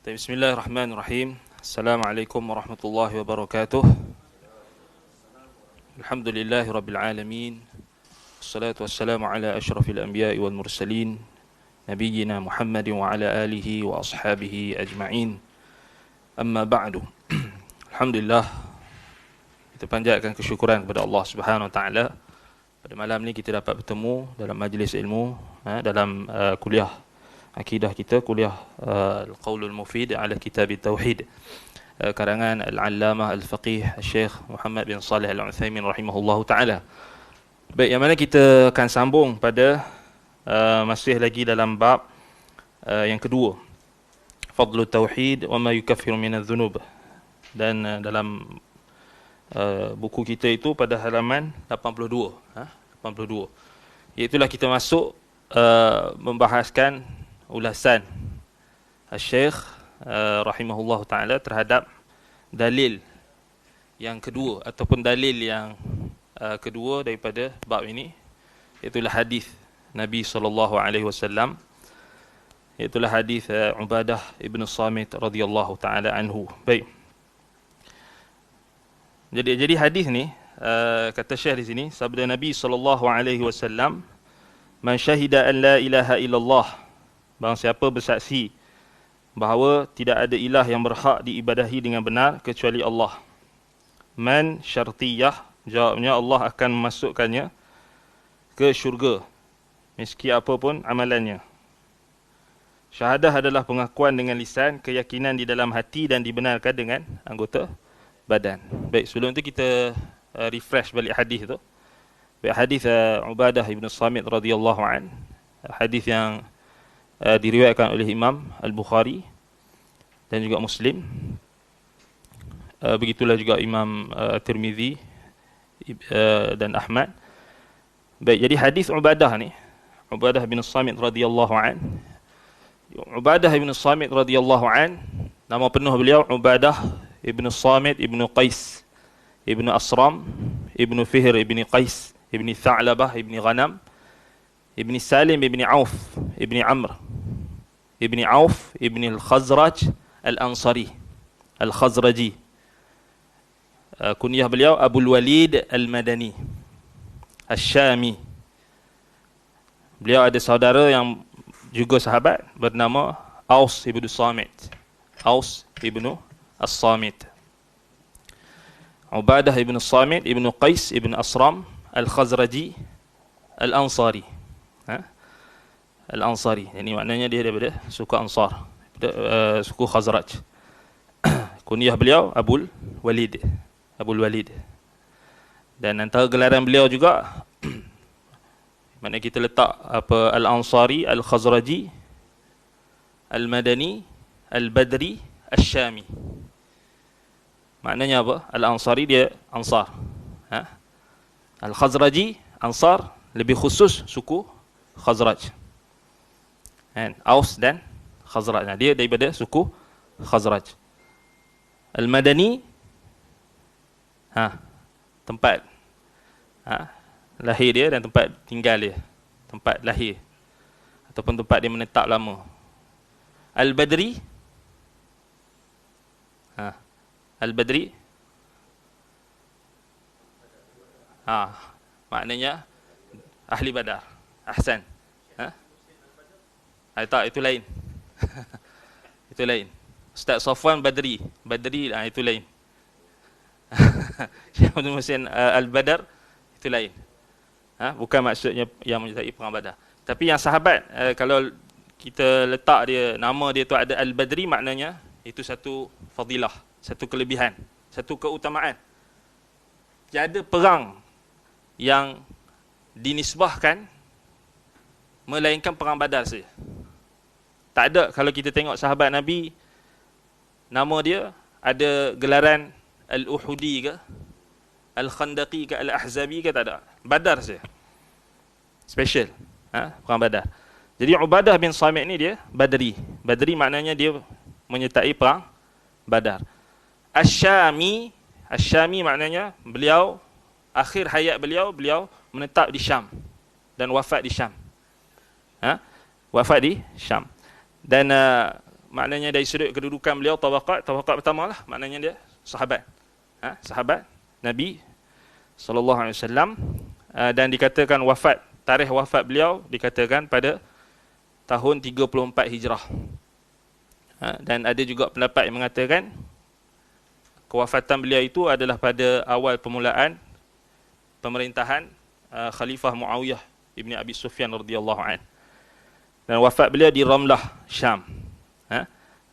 Bismillahirrahmanirrahim. Assalamualaikum warahmatullahi wabarakatuh. Alhamdulillahi rabbil alamin. Wassalatu wassalamu ala asyrafil anbiya'i wal mursalin, nabiyyina Muhammadin wa ala alihi wa ashabihi ajma'in. Amma ba'du. Alhamdulillah, kita panjatkan kesyukuran kepada Allah Subhanahu wa taala. Pada malam ni kita dapat bertemu dalam majlis ilmu, dalam kuliah akidah kita, kuliah Al-Qaulul Mufid ala Kitab Tauhid, karangan Al-Allamah Al-Faqih Syekh Muhammad bin Salih Al-Utsaimin rahimahullahu taala. Baik, yang mana kita akan sambung pada masih lagi dalam bab yang kedua, Fadlu Tauhid wa ma yukaffiru minadz dzunub. Dan dalam buku kita itu pada halaman 82, 82. Iaitulah kita masuk membahaskan ulasan Syekh rahimahullah ta'ala terhadap dalil yang kedua ataupun dalil yang kedua daripada bab ini, iaitulah hadis Nabi SAW, iaitulah hadis Ubadah ibn Samit radhiyallahu ta'ala anhu. Baik, jadi hadis ni kata Syekh di sini, sabda Nabi SAW, man syahida an la ilaha illallah, barang siapa bersaksi bahawa tidak ada ilah yang berhak diibadahi dengan benar kecuali Allah. Man syartiyah, jawabnya Allah akan memasukkannya ke syurga meski apapun amalannya. Syahadah adalah pengakuan dengan lisan, keyakinan di dalam hati dan dibenarkan dengan anggota badan. Baik, sebelum itu kita refresh balik hadis tu. Baik, hadis Ubadah ibn Samit radhiyallahu an, hadis yang diriwayatkan oleh Imam Al-Bukhari dan juga Muslim. Begitulah juga Imam Tirmizi dan Ahmad. Baik, jadi hadis Ubadah ni, Ubadah bin Samit radhiyallahu an. Ubadah bin Samit radhiyallahu an, nama penuh beliau Ubadah ibn Samit ibn Qais ibn Asram ibn Fihr ibn Qais ibn Tha'labah ibn Ghanam ibn Salim ibn Auf ibn Amr ibn Auf ibn Al-Khazraj Al-Ansari Al-Khazraji. Kunyah beliau Abul Walid Al-Madani Al-Syami. Beliau ada saudara yang juga sahabat bernama Aus ibn Samit, Aus ibn As-Samit. Ubadah ibn Samit ibn Qais ibn Asram Al-Khazraji Al-Ansari. Al-Ansari, ini maknanya dia daripada suku Ansar, suku Khazraj. Kunyah beliau Abul Walid, Abul Walid. Dan antara gelaran beliau juga maknanya kita letak apa, Al-Ansari, Al-Khazraji, Al-Madani, Al-Badri, Al-Syami. Maknanya apa? Al-Ansari dia Ansar, Al-Khazraji Ansar, lebih khusus suku Khazraj, Aus dan Khazraj. Nah, dia daripada suku Khazraj. Al-Madani, tempat lahir dia dan tempat tinggal dia, tempat lahir ataupun tempat dia menetap lama. Al-Badri, Al-Badri, maknanya ahli Badar. Ahsan. Tak, itu lain. Itu lain. Ustaz Safwan Badri, Badri itu lain. Syekh Abdul Muhsin Al-Badar itu lain. Bukan maksudnya yang menyertai perang Badar. Tapi yang sahabat, kalau kita letak dia, nama dia tu ada Al-Badri, maknanya itu satu fadilah, satu kelebihan, satu keutamaan. Tiada perang yang dinisbahkan melainkan perang Badar saja. Tak ada. Kalau kita tengok sahabat Nabi, nama dia ada gelaran Al-Uhudi ke, Al-Khandaqi ke, Al-Ahzabi ke, tak ada. Badar saja. Special, perang Badar. Jadi Ubadah bin Samit ni dia Badri. Badri maknanya dia menyertai perang Badar. Asy-Syami, Asy-Syami maknanya beliau akhir hayat beliau menetap di Syam dan wafat di Syam. Wafat di Syam. Dan maknanya dari sudut kedudukan beliau tabaqat pertama lah, maknanya dia sahabat. Sahabat Nabi SAW, dan dikatakan tarikh wafat beliau dikatakan pada tahun 34 Hijrah. Dan ada juga pendapat yang mengatakan kewafatan beliau itu adalah pada awal permulaan pemerintahan Khalifah Muawiyah ibni Abi Sufyan radhiyallahu an. Dan wafat beliau di Ramlah, Syam.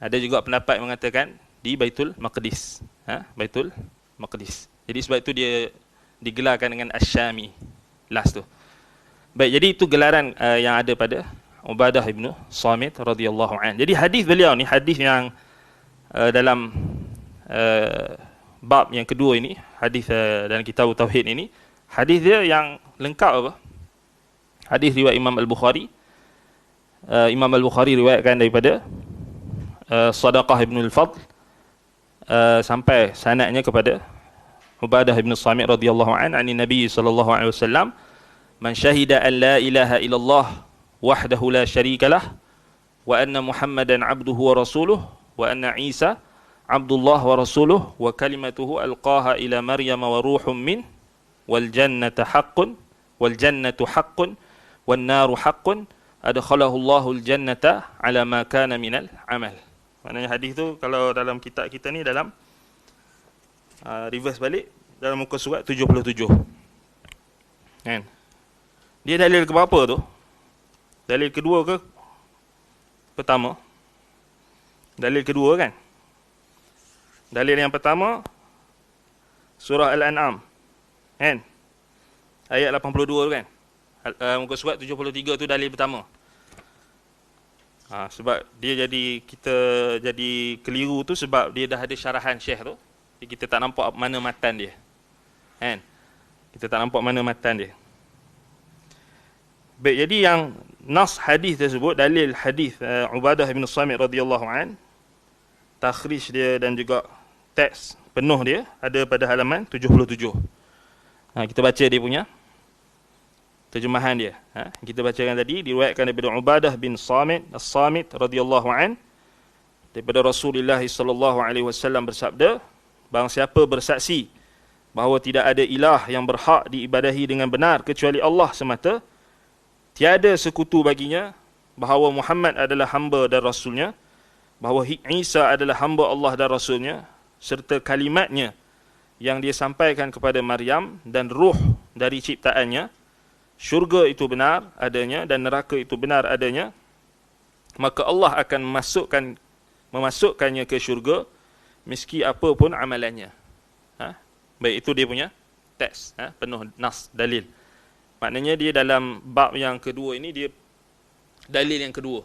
Ada juga pendapat yang mengatakan di Baitul Maqdis. Baitul Maqdis. Jadi sebab itu dia digelarkan dengan Asy-Syami last tu. Baik, jadi itu gelaran yang ada pada Ubadah ibn Samit radhiyallahu an. Jadi hadis beliau ni, hadis yang dalam bab yang kedua ini, hadis dalam kitab Tauhid ini, hadis dia yang lengkap apa? Hadis riwayat Imam Al-Bukhari. Imam Al-Bukhari riwayatkan daripada Sadaqah ibn al-Fadl sampai sanadnya kepada Ubadah ibn Samit radhiyallahu an, ani Nabi sallallahu alaihi wasallam, man syahida an la ilaha illallah wahdahu la syarikalah wa anna Muhammadan abduhu wa rasuluh wa anna Isa abdullah wa rasuluh wa kalimatuhu alqaha ila Maryam wa ruhum min wal jannatu haqqun wan naru haqqun adkhalahu Allahul jannata ala ma kana minal amal. Maknanya hadis tu kalau dalam kitab kita ni, dalam reverse balik dalam muka surat 77. Kan? Dia dalil ke berapa tu? Dalil kedua ke pertama? Dalil kedua kan? Dalil yang pertama surah Al-An'am. Kan? Ayat 82 tu kan? Muka surat 73 tu dalil pertama. Sebab kita jadi keliru tu sebab dia dah ada syarahan Syekh tu. Jadi kita tak nampak mana matan dia. Kan? Kita tak nampak mana matan dia. Baik, jadi yang nas hadis tersebut, dalil hadis Ubadah bin Samit radhiyallahu an, takhrij dia dan juga teks penuh dia ada pada halaman 77. Kita baca dia punya terjemahan dia. Kita bacakan tadi, diriwayatkan daripada Ubadah bin Samit As-Samit radhiyallahu an, daripada Rasulullah sallallahu alaihi wasallam bersabda, barang siapa bersaksi bahawa tidak ada ilah yang berhak diibadahi dengan benar kecuali Allah semata, tiada sekutu baginya, bahawa Muhammad adalah hamba dan rasulnya, bahawa Isa adalah hamba Allah dan rasulnya, serta kalimatnya yang dia sampaikan kepada Maryam dan ruh dari ciptaannya, syurga itu benar adanya dan neraka itu benar adanya, maka Allah akan memasukkannya ke syurga meski apa pun amalannya. Baik, itu dia punya teks, penuh nas, dalil. Maknanya dia dalam bab yang kedua ini, dia dalil yang kedua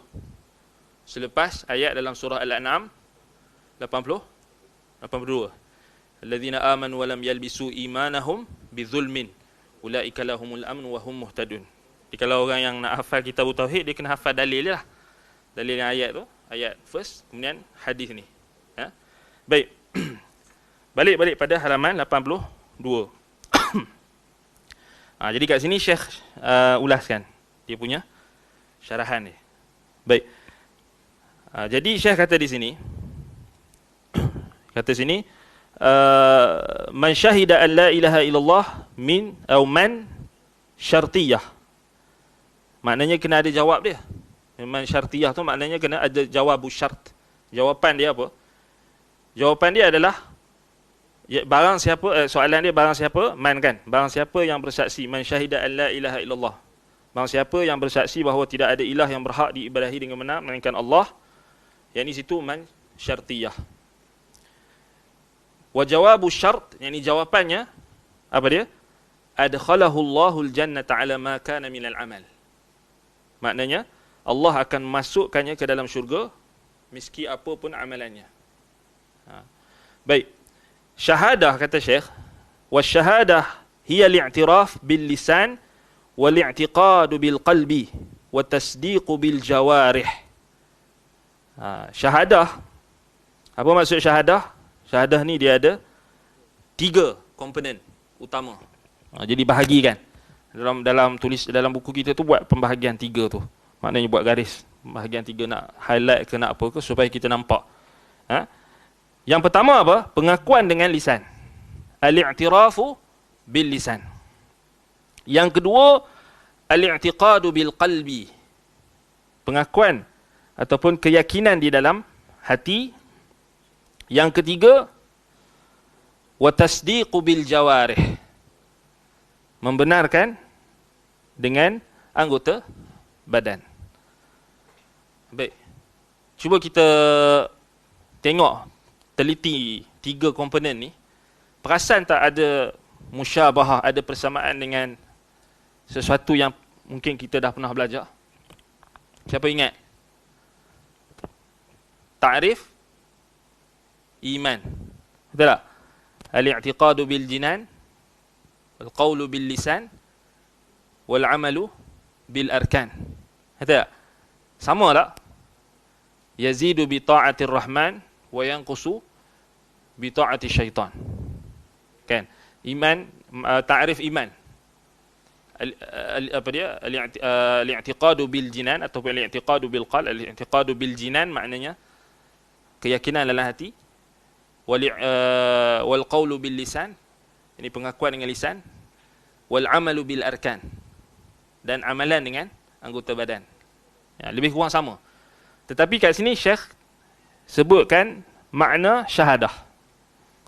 selepas ayat dalam surah Al-An'am 82, alladzina amanu wa lam yalbisu imanahum bizulmin ulaika lahumul amn wa hum muhtadun. Jadi kalau orang yang nak hafal kitab tauhid, dia kena hafal dalil lah. Dalil yang ayat tu, ayat first, kemudian hadis ni. Baik. Balik pada halaman 82. Jadi kat sini Syekh ulaskan dia punya syarahan dia. Baik. Jadi Syekh kata di sini, man syahida an la ilaha illallah min atau man syartiyah. Maknanya kena ada jawab dia. Man syartiyah tu maknanya kena ada jawabu syart. Jawapan dia apa? Jawapan dia adalah barang siapa, soalan dia barang siapa, man kan, barang siapa yang bersaksi, man syahida an la ilaha illallah, barang siapa yang bersaksi bahawa tidak ada ilah yang berhak diibadahi dengan benar melainkan Allah, yang ni situ man syartiyah. Wa jawabu syart, yang ni jawapannya apa dia? Adkhalahu Allahul jannata ala ma kana minal amal. Maknanya Allah akan masukkannya ke dalam syurga meski apa pun amalannya. Baik. Syahadah, kata Syekh, wasyahadah hiya li'tiraf bil lisan wal i'tiqadu bil qalbi wa tasdiqu bil jawarih. Syahadah, apa maksud syahadah? Syahadah ni dia ada 3 komponen utama. Jadi bahagikan. Dalam buku kita tu buat pembahagian 3 tu. Maknanya buat garis bahagian 3 nak highlight ke nak apa ke supaya kita nampak. Yang pertama apa? Pengakuan dengan lisan. Al-i'tirafu bil lisan. Yang kedua, al-i'tiqadu bil qalbi. Pengakuan ataupun keyakinan di dalam hati. Yang ketiga, wa tasdiqu bil jawarih. Membenarkan dengan anggota badan. Baik. Cuba kita tengok, teliti 3 komponen ni. Perasan tak ada musyabahah, ada persamaan dengan sesuatu yang mungkin kita dah pernah belajar? Siapa ingat? Ta'rif iman. Betul tak? Al-i'tiqadu bil jinan, al-qawlu bil lisan, wal-amalu bil arkan. Betul tak? Sama tak? Yazidu bi ta'atir rahman wa yanqusu bi ta'ati syaitan. Kan? Iman, ta'rif iman. Apa dia? Al-i'tiqadu bil jinan atau al-i'tiqadu bil qalb. Al-i'tiqadu bil jinan maknanya keyakinan dalam hati. Wal qawlu bil lisan, ini pengakuan dengan lisan. Wal amalu bil arkan, dan amalan dengan anggota badan. Ya, lebih kurang sama. Tetapi kat sini Syekh sebutkan makna syahadah.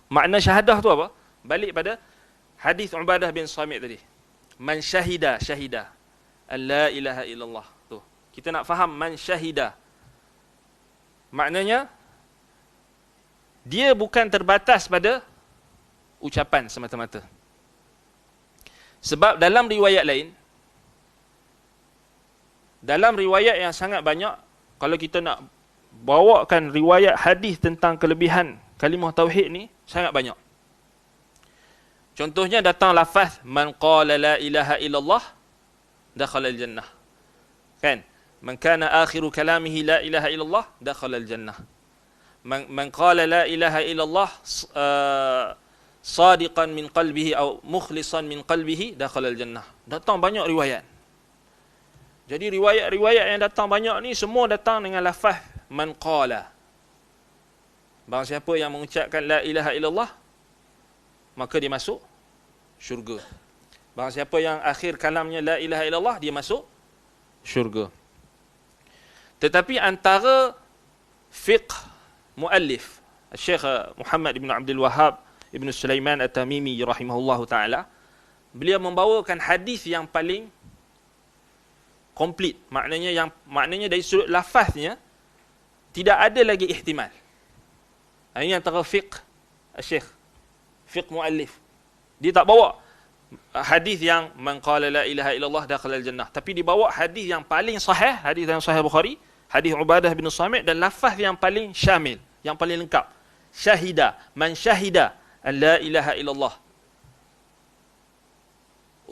Makna syahadah tu apa? Balik pada hadis Ubadah bin Samit tadi. Man syahida syahida an la ilaha illallah. Tu. Kita nak faham man syahida. Maknanya dia bukan terbatas pada ucapan semata-mata. Sebab dalam riwayat lain, dalam riwayat yang sangat banyak, kalau kita nak bawakan riwayat hadis tentang kelebihan kalimah tauhid ni, sangat banyak. Contohnya datang lafaz man qala la ilaha illallah dakhala al-jannah. Kan? Man kana akhiru kalamihi la ilaha illallah dakhala al-jannah. Man qala la ilaha illallah sadiqan min qalbihi atau mukhlisan min qalbihi dakhala al-jannah. Datang banyak riwayat. Jadi riwayat-riwayat yang datang banyak ni semua datang dengan lafaz man qala. Barang siapa yang mengucapkan la ilaha illallah, maka dia masuk syurga. Barang siapa yang akhir kalamnya la ilaha illallah, dia masuk syurga. Tetapi antara fiqh muallif Syekh Muhammad ibn Abdul Wahhab ibn Sulaiman At-Tamimi rahimahullahu taala, beliau membawakan hadis yang paling komplit. Maknanya dari sudut lafaznya tidak ada lagi ihtimal. Ini antara fiqh Syekh, fiqh muallif. Dia tak bawa hadis yang man qala la ilaha illallah dakhala al-jannah, tapi dibawa hadis yang paling sahih, hadis yang sahih Bukhari, hadis Ubadah bin Samit, dan lafaz yang paling syamil, yang paling lengkap. Syahida, man syahida an la ilaha illallah.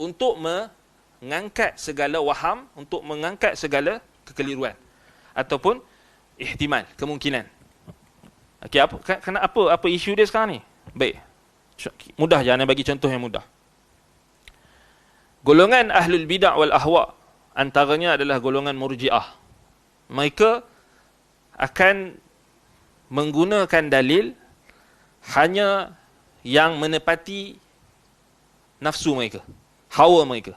Untuk mengangkat segala waham, untuk mengangkat segala kekeliruan ataupun ihtimal, kemungkinan. Okey, apa isu dia sekarang ni? Baik. Mudah je, ana bagi contoh yang mudah. Golongan ahlul bidah wal ahwa, antaranya adalah golongan murji'ah. Mereka akan menggunakan dalil hanya yang menepati nafsu mereka, hawa mereka.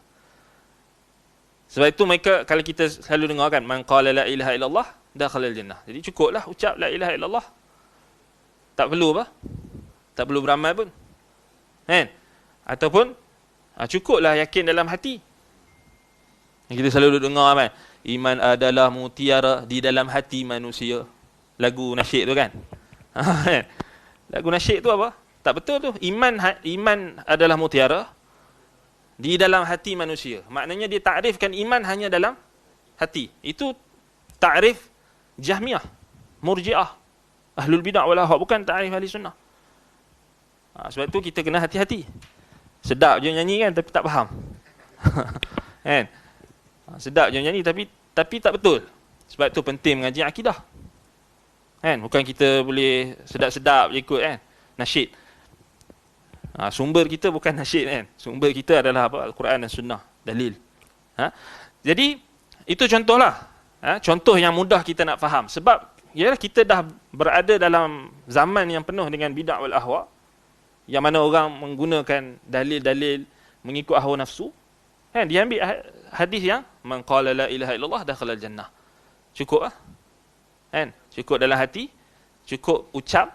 Sebab itu mereka, kalau kita selalu dengar kan, man qala la ilaha illallah dakhala al-jannah. Jadi cukuplah ucap la ilaha illallah. Tak perlu apa? Tak perlu beramal pun. Kan? Ataupun cukuplah yakin dalam hati. Kita selalu dengar kan, iman adalah mutiara di dalam hati manusia. Lagu nasyid tu kan. Lagu nasyid tu apa? Tak betul tu. Iman adalah mutiara di dalam hati manusia. Maknanya dia takrifkan iman hanya dalam hati. Itu takrif Jahmiyah, Murji'ah, Ahlul Bidah wal Ahwa, bukan takrif Ahli Sunnah. Sebab tu kita kena hati-hati. Sedap je nyanyi kan, tapi tak faham. Kan? Sedap je nyanyi tapi tak betul. Sebab tu penting mengaji akidah. Kan? Bukan kita boleh sedap-sedap je ikut kan, nasyid. Sumber kita bukan nasyid kan. Sumber kita adalah apa? Al-Quran dan Sunnah, dalil. Jadi itu contohlah. Contoh yang mudah kita nak faham. Sebab yalah, kita dah berada dalam zaman yang penuh dengan bid'ah wal ahwa, yang mana orang menggunakan dalil-dalil mengikut hawa nafsu. Dia ambil hadis yang man qala la ilaha illallah dakhala al-jannah. Cukup cukup dalam hati, cukup ucap.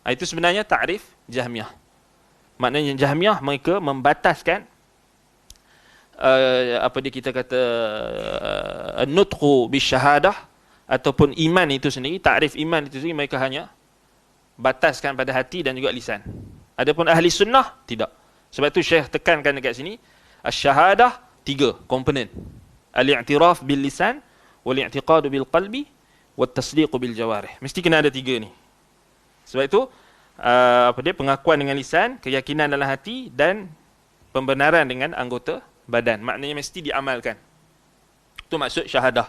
Itu sebenarnya takrif Jahmiyah. Maknanya Jahmiyah mereka membataskan kita kata nutqu bisyahadah ataupun iman itu sendiri, takrif iman itu sendiri mereka hanya bataskan pada hati dan juga lisan. Adapun ahli sunnah tidak. Sebab itu Syekh tekankan dekat sini, asy-syahadah 3 komponen. Al-i'tiraf bil lisan, wal i'tiqad bil qalbi, wat tasdiq bil jawarih. Mesti kena ada 3 ni. Sebab itu pengakuan dengan lisan, keyakinan dalam hati dan pembenaran dengan anggota badan. Maknanya mesti diamalkan. Itu maksud syahadah.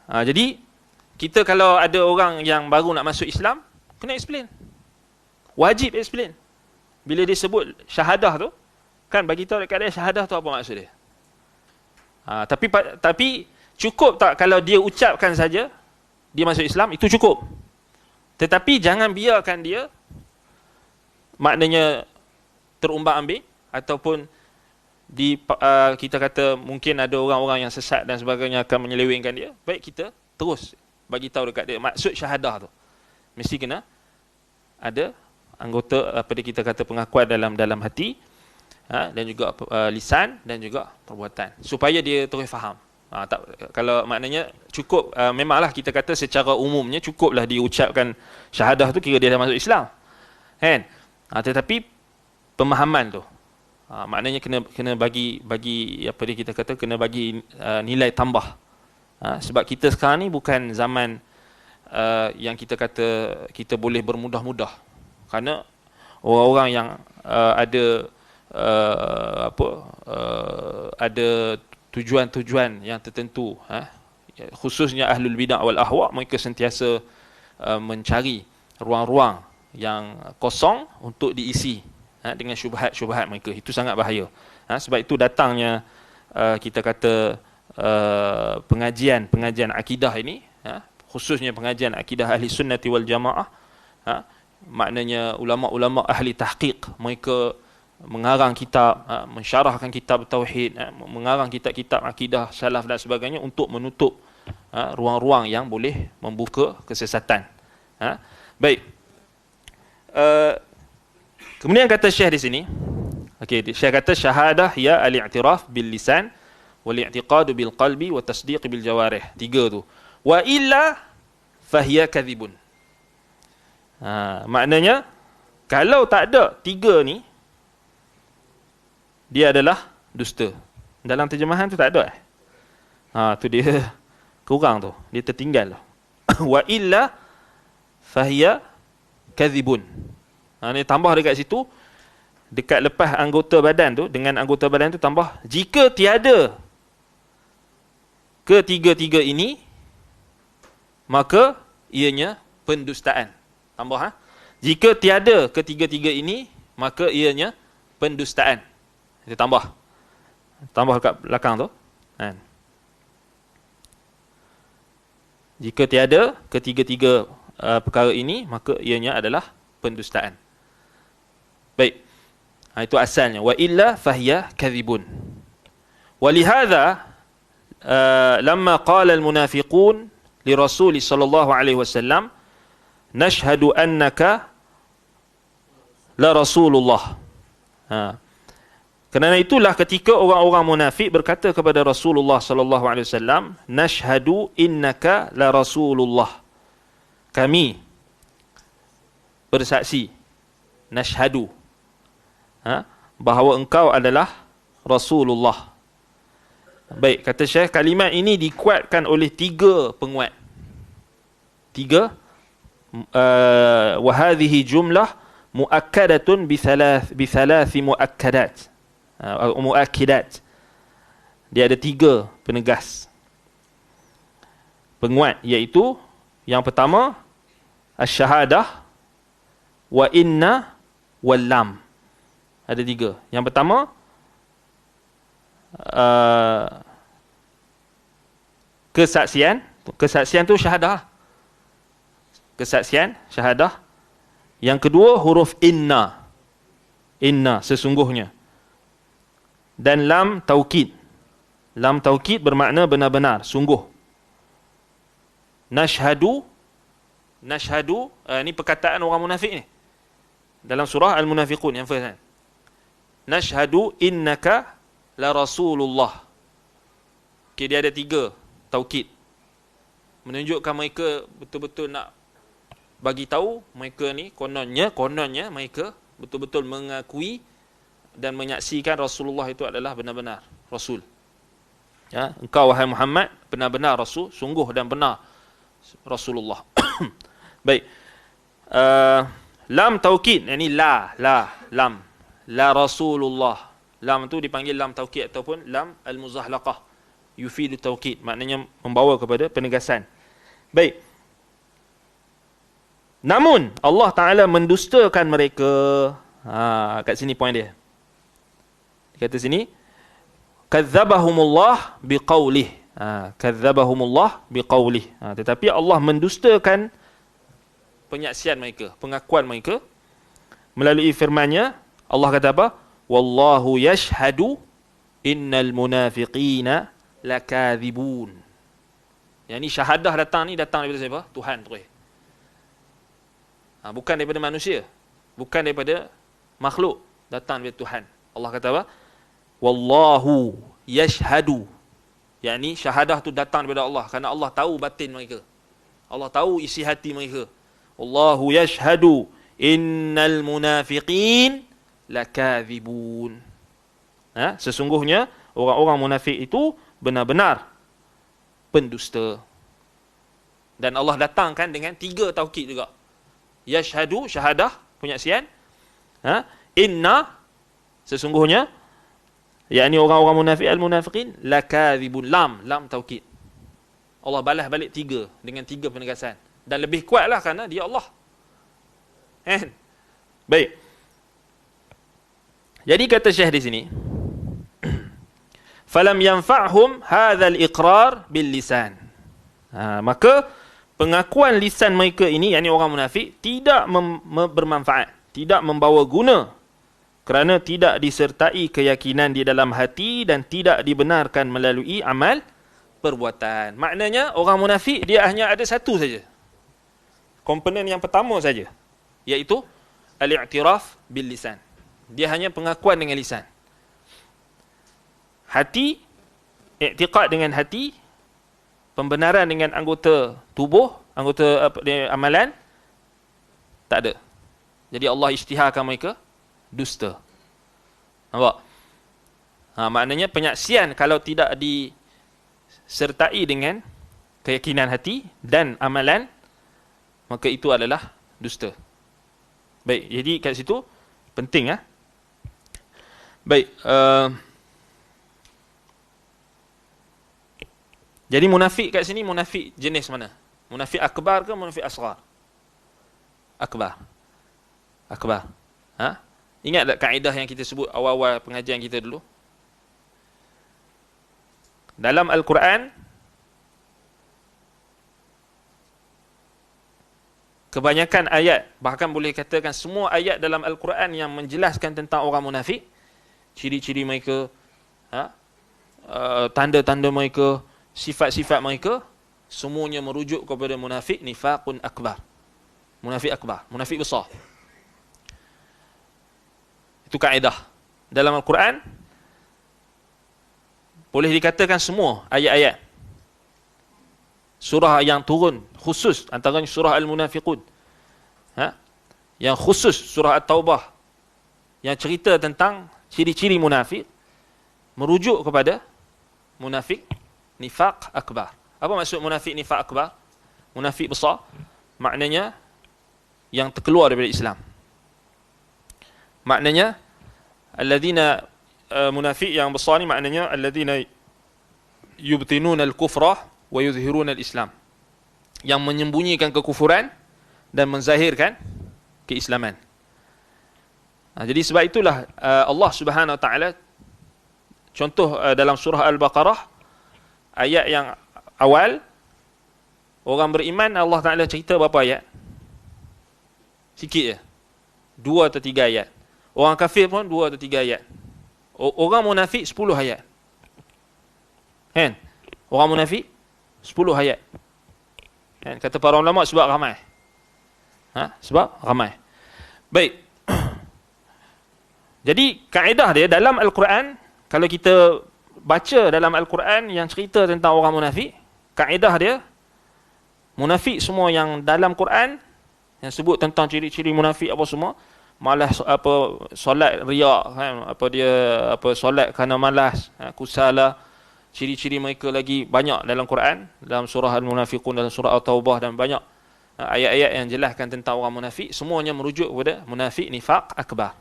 Jadi kita kalau ada orang yang baru nak masuk Islam, kena explain. Wajib explain. Bila dia sebut syahadah tu, kan bagi tahu dekat dia syahadah tu apa maksud dia. Tapi cukup tak kalau dia ucapkan saja dia masuk Islam, itu cukup. Tetapi jangan biarkan dia maknanya terumbang-ambing ataupun kita kata mungkin ada orang-orang yang sesat dan sebagainya akan menyelewengkan dia. Baik, kita terus bagi tahu dekat dia maksud syahadah tu. Mesti kena ada anggota kita kata pengakuan dalam hati, dan juga lisan dan juga perbuatan, supaya dia terus faham. Kalau maknanya cukup, memanglah kita kata secara umumnya cukuplah diucapkan syahadah tu kira dia dah masuk Islam, kan? Tetapi pemahaman tu, maknanya kena bagi kita kata kena bagi nilai tambah. Sebab kita sekarang ni bukan zaman yang kita kata kita boleh bermudah-mudah, kerana orang-orang yang ada tujuan-tujuan yang tertentu, khususnya ahlul bid'ah wal ahwa, mereka sentiasa mencari ruang-ruang yang kosong untuk diisi dengan syubhat-syubhat mereka. Itu sangat bahaya. Sebab itu datangnya kita kata pengajian akidah ini, khususnya pengajian akidah ahli sunnati wal jamaah, maknanya ulama-ulama ahli tahqiq, mereka mengarang kitab, mensyarahkan kitab tauhid, mengarang kitab-kitab akidah salaf dan sebagainya untuk menutup ruang-ruang yang boleh membuka kesesatan. Baik. Kemudian kata Syekh di sini, Syekh kata syahadah ya al-i'tiraf bil lisan wal i'tiqad bil qalbi wa tasdiq bil jawarih. 3 tu. Wa illa fahiya kadhibun. Maknanya kalau tak ada 3 ni, dia adalah dusta. Dalam terjemahan tu tak ada. Tu dia kurang tu. Dia tertinggal. Wa illa fahiya kadhibun. Ni tambah dekat situ, dekat lepas anggota badan tu, dengan anggota badan tu tambah, jika tiada ketiga-tiga ini, maka ianya pendustaan. Tambah. Jika tiada ketiga-tiga ini, maka ianya pendustaan. Itu tambah kat belakang tu. Jika tiada ketiga-tiga perkara ini, maka ianya adalah pendustaan. Baik. Itu asalnya. Wa illa fahiya kadhibun. Walihadha lamma qala al-munafiqun li Rasul sallallahu alaihi wasallam nashhadu annaka la Rasulullah. Kerana itulah ketika orang-orang munafik berkata kepada Rasulullah sallallahu alaihi wasallam, nashhadu innaka la Rasulullah. Kami bersaksi, nashhadu, bahawa engkau adalah Rasulullah. Baik, kata Syekh, kalimat ini dikuatkan oleh 3 penguat. 3 wa hadhihi jumlah muakkadatun bi thalathi muakkadat. Muakkidat. Dia ada 3 penegas penguat, iaitu yang pertama asy-syahadah, wa inna, wal lam. Ada 3. Yang pertama Kesaksian tu syahadah. Kesaksian, syahadah. Yang kedua, huruf inna. Inna, sesungguhnya. Dan lam taukid. Lam taukid bermakna benar-benar, sungguh. Nashhadu. Ni perkataan orang munafik ni. Dalam surah Al-Munafiqun yang first kan. Nashhadu innaka la Rasulullah. Okay, dia ada 3 taukid. Menunjukkan mereka betul-betul nak bagi tahu mereka ni kononnya mereka betul-betul mengakui dan menyaksikan Rasulullah itu adalah benar-benar Rasul. Ya, engkau wahai Muhammad benar-benar Rasul, sungguh dan benar Rasulullah. Baik. Lam taukid, ini lam. La Rasulullah. Lam tu dipanggil lam taukid ataupun lam al-muzahlaqah. Yufidu taukid, maknanya membawa kepada penegasan. Baik. Namun Allah Ta'ala mendustakan mereka. Kat sini poin dia. Dia kata sini, kadzabahumullah biqaulih. Kadzabahumullah biqaulih. Tetapi Allah mendustakan penyaksian mereka, pengakuan mereka melalui firman-Nya. Allah kata apa? Wallahu yashhadu innal munafiqina lakadzibun. Yang ni syahadah datang daripada siapa? Tuhan terus. Bukan daripada manusia, bukan daripada makhluk, datang daripada Tuhan. Allah kata apa? Wallahu yashhadu. Yang ni syahadah tu datang daripada Allah, kerana Allah tahu batin mereka. Allah tahu isi hati mereka. Wallahu yashhadu innal munafiqin lakadzibun. Sesungguhnya orang-orang munafik itu benar-benar pendusta. Dan Allah datangkan dengan 3 taukid juga. Yashhadu, syahadah, penyaksian. Inna, sesungguhnya, yakni orang-orang munafik, al-munafiqin, lakadzibun. Lam taukid. Allah balas balik 3 dengan 3 penegasan. Dan lebih kuatlah kerana dia Allah. Baik. Jadi kata Syekh di sini, falam yanfa'hum hadzal iqrar bil lisan. Maka pengakuan lisan mereka ini, yakni orang munafik, tidak bermanfaat, tidak membawa guna, kerana tidak disertai keyakinan di dalam hati dan tidak dibenarkan melalui amal perbuatan. Maknanya orang munafik dia hanya ada satu saja, komponen yang pertama saja, iaitu al-i'tiraf bil lisan. Dia hanya pengakuan dengan lisan. Hati, i'tiqad dengan hati, pembenaran dengan anggota tubuh, anggota amalan, tak ada. Jadi Allah isytiharkan mereka dusta. Nampak? Maknanya penyaksian kalau tidak disertai dengan keyakinan hati dan amalan, maka itu adalah dusta. Baik, jadi kat situ penting. Baik, jadi munafik kat sini, munafik jenis mana? Munafik akbar ke munafik asghar? Akbar. Ingat tak kaedah yang kita sebut awal-awal pengajian kita dulu? Dalam Al-Quran, kebanyakan ayat, bahkan boleh katakan semua ayat dalam Al-Quran yang menjelaskan tentang orang munafik, ciri-ciri mereka, tanda-tanda mereka, sifat-sifat mereka, semuanya merujuk kepada munafik nifaqun akbar. Munafik akbar, munafik besar. Itu kaedah. Dalam Al-Quran, boleh dikatakan semua ayat-ayat. Surah yang turun khusus, antaranya surah Al-Munafiqun. Yang khusus surah At-Taubah, yang cerita tentang ciri-ciri munafik, merujuk kepada munafik nifaq akbar. Apa maksud munafik nifaq akbar? Munafik besar, maknanya yang terkeluar daripada Islam. Maknanya alladzina, munafik yang besar ni maknanya alladzina yubtinuna al-kufra wa yuzhiruna al-islam, yang menyembunyikan kekufuran dan menzahirkan keislaman. Jadi sebab itulah Allah Subhanahu Wa Taala, contoh dalam surah Al-Baqarah, ayat yang awal, orang beriman Allah Ta'ala cerita berapa ayat? Sikit je. 2 atau 3 ayat. Orang kafir pun 2 atau 3 ayat. Orang munafik 10 ayat. Kan? Orang munafik 10 ayat. Kan? Kata para ulama sebab ramai. Sebab ramai. Baik. Jadi kaedah dia dalam Al-Quran, kalau kita baca dalam Al-Quran yang cerita tentang orang munafik, kaedah dia, munafik semua yang dalam Quran yang sebut tentang ciri-ciri munafik apa semua, malas apa solat riak kan, solat kerana malas, kusala, ciri-ciri mereka lagi banyak dalam Quran, dalam surah Al-Munafiqun, dalam surah At-Taubah, dan banyak ayat-ayat yang jelaskan tentang orang munafik, semuanya merujuk kepada munafik nifaq akbar.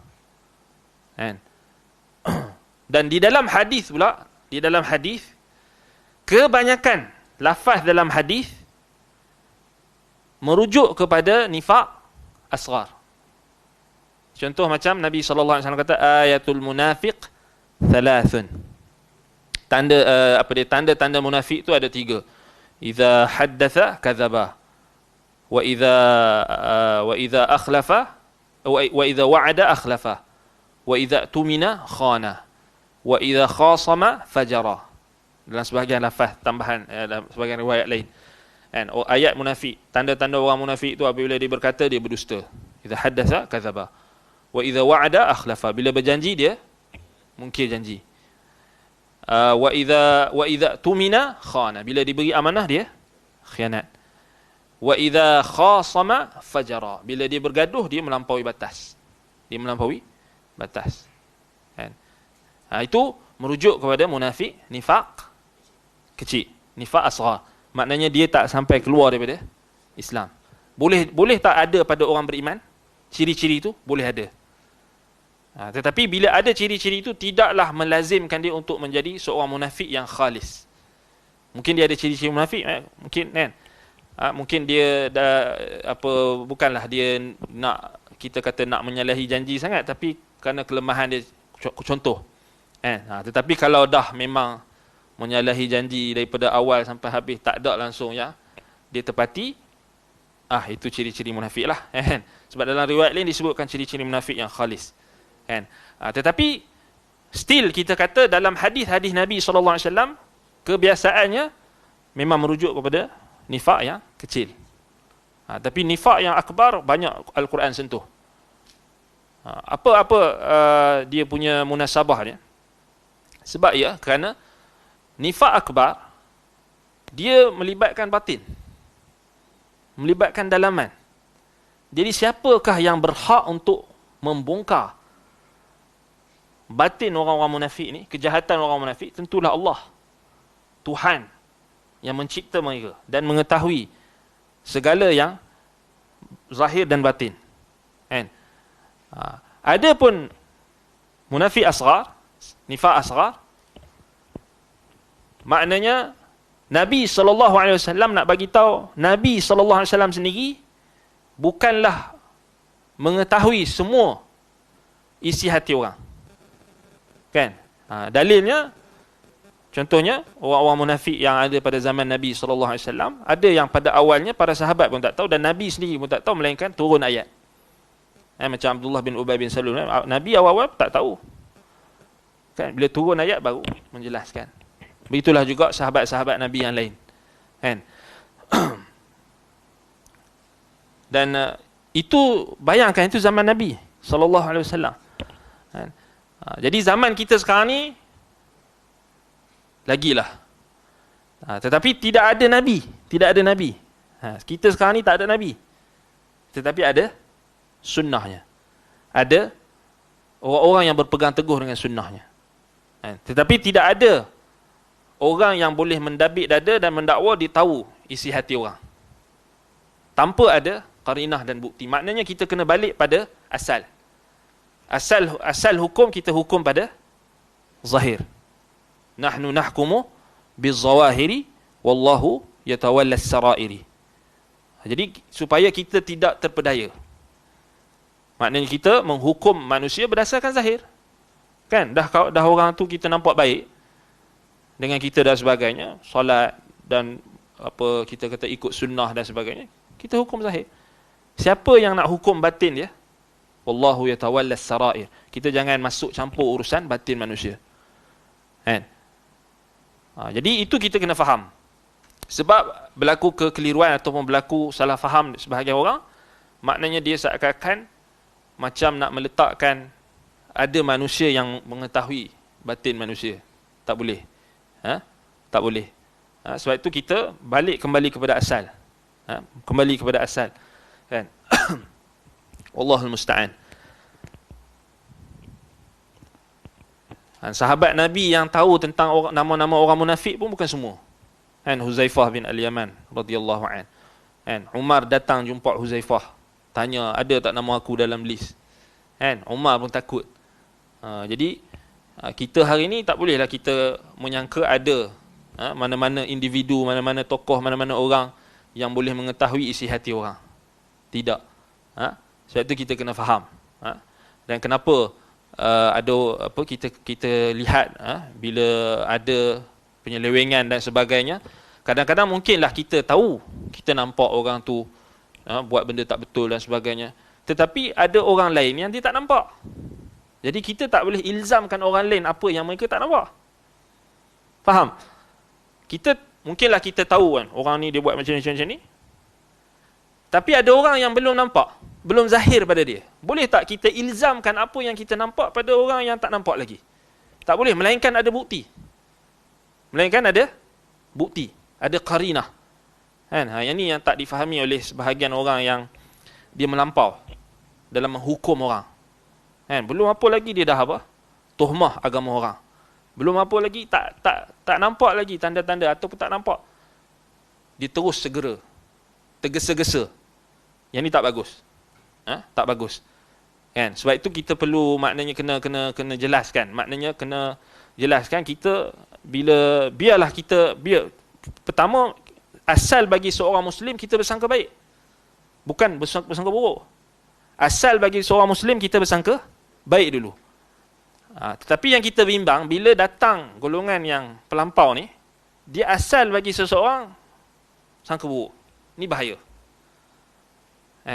Kan? Dan di dalam hadis pula, di dalam hadis kebanyakan lafaz dalam hadis merujuk kepada nifaq asghar. Contoh macam Nabi sallallahu alaihi wasallam kata ayatul munafiq thalathun. Tanda tanda-tanda munafik tu ada 3. Idza haddatha kadzaba, wa idza akhlafa, wa idza wa'ada akhlafa, wa idza tumina khana, wa idza khasama fajara. Dalam sebahagian lafaz tambahan, dalam sebahagian riwayat lain. Kan, ayat munafik, tanda-tanda orang munafik tu apabila dia berkata dia berdusta. Idza haddatha kadzaba, wa idza wa'ada akhlafa, bila berjanji dia mungkir janji. Wa idza tumina khana, bila diberi amanah dia khianat. Wa idza khasama fajara, bila dia bergaduh dia melampaui batas. Dia melampaui batas. Kan? Itu merujuk kepada munafik nifaq kecil, nifaq asghar. Maknanya dia tak sampai keluar daripada Islam. Boleh tak ada pada orang beriman ciri-ciri itu? Boleh ada. Tetapi bila ada ciri-ciri itu, tidaklah melazimkan dia untuk menjadi seorang munafik yang khalis. Mungkin dia ada ciri-ciri munafik, mungkin kan? Mungkin dia bukanlah dia nak, kita kata nak menyalahi janji sangat, tapi kerana kelemahan dia, contoh. Tetapi kalau dah memang menyalahi janji daripada awal sampai habis, tak ada langsung ya, dia tepati, itu ciri-ciri munafik lah. Sebab dalam riwayat lain disebutkan ciri-ciri munafik yang khalis. Kan? Tetapi still kita kata dalam hadis-hadis Nabi SAW, kebiasaannya memang merujuk kepada nifaq yang kecil. Tapi nifaq yang akbar banyak Al-Quran sentuh. Apa dia punya munasabah dia? Sebab kerana nifaq akbar dia melibatkan batin, melibatkan dalaman. Jadi siapakah yang berhak untuk membongkar batin orang-orang munafik ni, kejahatan orang munafik? Tentulah Allah, Tuhan yang mencipta mereka dan mengetahui segala yang zahir dan batin. Kan? Ada pun munafik asghar, nifaq asghar, maknanya Nabi SAW nak bagi tahu, Nabi SAW sendiri bukanlah mengetahui semua isi hati orang. Kan? Dalilnya, contohnya orang-orang munafik yang ada pada zaman Nabi SAW, ada yang pada awalnya para sahabat pun tak tahu, dan Nabi sendiri pun tak tahu, melainkan turun ayat. Macam Abdullah bin Ubay bin Salul, Nabi awal-awal tak tahu. Kan? Bila turun ayat baru menjelaskan. Begitulah juga sahabat-sahabat Nabi yang lain. Kan? Dan itu, bayangkan itu zaman Nabi SAW. Kan? Jadi zaman kita sekarang ni lagilah. Tetapi tidak ada Nabi. Tidak ada Nabi. Kita sekarang ni tak ada Nabi. Tetapi ada sunnahnya. Ada orang-orang yang berpegang teguh dengan sunnahnya. Tetapi tidak ada orang yang boleh mendabik dada dan mendakwa dia tahu isi hati orang tanpa ada qarinah dan bukti. Maknanya kita kena balik pada asal. Asal hukum, kita hukum pada zahir. Nahnu nahkumu bizawahiri wallahu yatawallas sarairi. Jadi supaya kita tidak terpedaya. Maknanya kita menghukum manusia berdasarkan zahir. Kan? Dah orang tu kita nampak baik dengan kita dan sebagainya, solat dan apa kita kata ikut sunnah dan sebagainya, kita hukum zahir. Siapa yang nak hukum batin dia? Wallahu yatawallas sarair. Kita jangan masuk campur urusan batin manusia. Kan? Jadi itu kita kena faham. Sebab berlaku kekeliruan ataupun berlaku salah faham sebahagian orang, maknanya dia seakan-akan macam nak meletakkan ada manusia yang mengetahui batin manusia. Tak boleh. Tak boleh. Sebab itu kita kembali kepada asal. Kembali kepada asal. Kan? Wallahul musta'an. Sahabat Nabi yang tahu tentang nama-nama orang munafik pun bukan semua. Kan, Huzaifah bin Al-Yaman radhiyallahu an. Kan, Umar datang jumpa Huzaifah, tanya, ada tak nama aku dalam list? Kan, Umar pun takut. Jadi kita hari ni tak bolehlah kita menyangka ada mana-mana individu, mana-mana tokoh, mana-mana orang yang boleh mengetahui isi hati orang. Tidak. Sebab itu kita kena faham. Dan kenapa ada apa kita lihat bila ada penyelewengan dan sebagainya, kadang-kadang mungkinlah kita tahu, kita nampak orang tu buat benda tak betul dan sebagainya, tetapi ada orang lain yang dia tak nampak. Jadi kita tak boleh ilzamkan orang lain apa yang mereka tak nampak. Faham? Mungkinlah kita tahu kan, orang ni dia buat macam ni, tapi ada orang yang belum nampak, belum zahir pada dia. Boleh tak kita ilzamkan apa yang kita nampak pada orang yang tak nampak lagi? Tak boleh, melainkan ada bukti. Melainkan ada bukti, ada qarinah. Kan? Yang ni yang tak difahami oleh sebahagian orang yang dia melampau dalam menghukum orang. Kan? Belum apa lagi dia dah apa? Tuhmah agama orang. Belum apa lagi tak nampak lagi tanda-tanda ataupun tak nampak, dia terus segera tergesa-gesa. Yang ni tak bagus. Tak bagus. Kan? Sebab itu kita perlu maknanya kena jelaskan. Maknanya kena jelaskan kita biarlah kita pertama asal bagi seorang muslim kita bersangka baik. Bukan bersangka buruk. Asal bagi seorang muslim kita bersangka baik dulu. Tetapi yang kita bimbang bila datang golongan yang pelampau ni, dia asal bagi seseorang sangka buruk. Ini bahaya.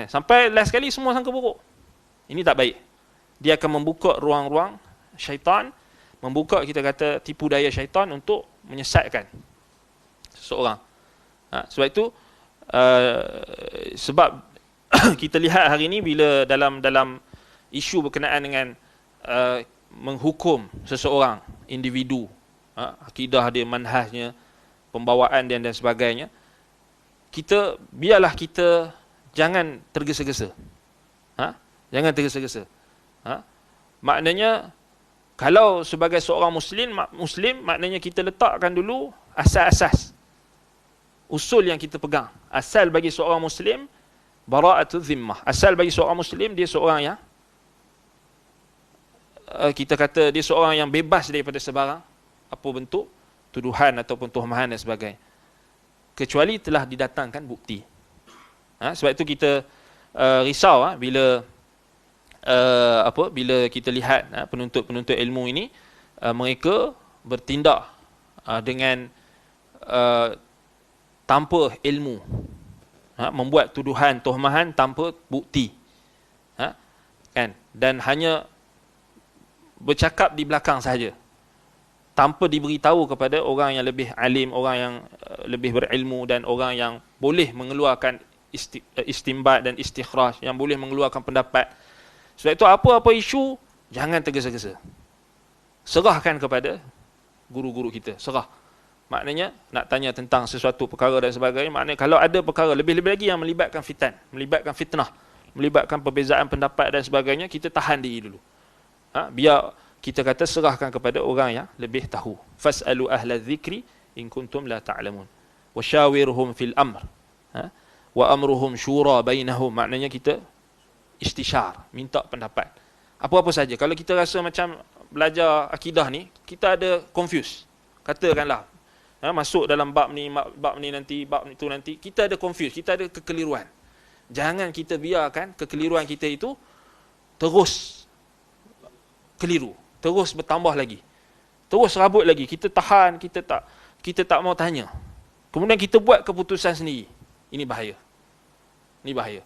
Sampai last sekali semua sangka buruk. Ini tak baik. Dia akan membuka ruang-ruang syaitan, membuka kita kata tipu daya syaitan untuk menyesatkan seseorang. Sebab itu sebab kita lihat hari ini bila dalam isu berkenaan dengan menghukum seseorang, individu, akidah dia, manhajnya, pembawaan dia dan sebagainya, biarlah kita jangan tergesa-gesa. Jangan tergesa-gesa. Maknanya kalau sebagai seorang muslim, maknanya kita letakkan dulu asas-asas, usul yang kita pegang. Asal bagi seorang muslim bara'atu zimmah. Asal bagi seorang muslim dia seorang yang kita kata dia seorang yang bebas daripada sebarang apa bentuk tuduhan ataupun tuhmahan dan sebagainya, kecuali telah didatangkan bukti. Sebab itu kita risau bila bila kita lihat penuntut-penuntut ilmu ini mereka bertindak dengan tanpa ilmu, membuat tuduhan, tuhmahan tanpa bukti, kan, dan hanya bercakap di belakang sahaja tanpa diberitahu kepada orang yang lebih alim, orang yang lebih berilmu dan orang yang boleh mengeluarkan istimbat dan istikhraj, yang boleh mengeluarkan pendapat. Sebab itu apa-apa isu jangan tergesa-gesa. Serahkan kepada guru-guru kita, serah. Maknanya nak tanya tentang sesuatu perkara dan sebagainya, maknanya kalau ada perkara lebih-lebih lagi yang melibatkan fitan, melibatkan fitnah, melibatkan perbezaan pendapat dan sebagainya, kita tahan diri dulu. Biar kita kata serahkan kepada orang yang lebih tahu. Fas'alu ahla dzikri in kuntum la ta'lamun. Wa syawirhum fil amr. Wa amruhum syura bainahum. Maknanya kita istisyar, minta pendapat. Apa-apa saja. Kalau kita rasa macam belajar akidah ni, kita ada confuse. Katakanlah, masuk dalam bab ni nanti, bab itu nanti, kita ada confuse, kita ada kekeliruan. Jangan kita biarkan kekeliruan kita itu terus keliru, terus bertambah lagi, terus rabut lagi. Kita tahan, kita tak mau tanya. kemudian kita buat keputusan sendiri. Ini bahaya. Ini bahaya.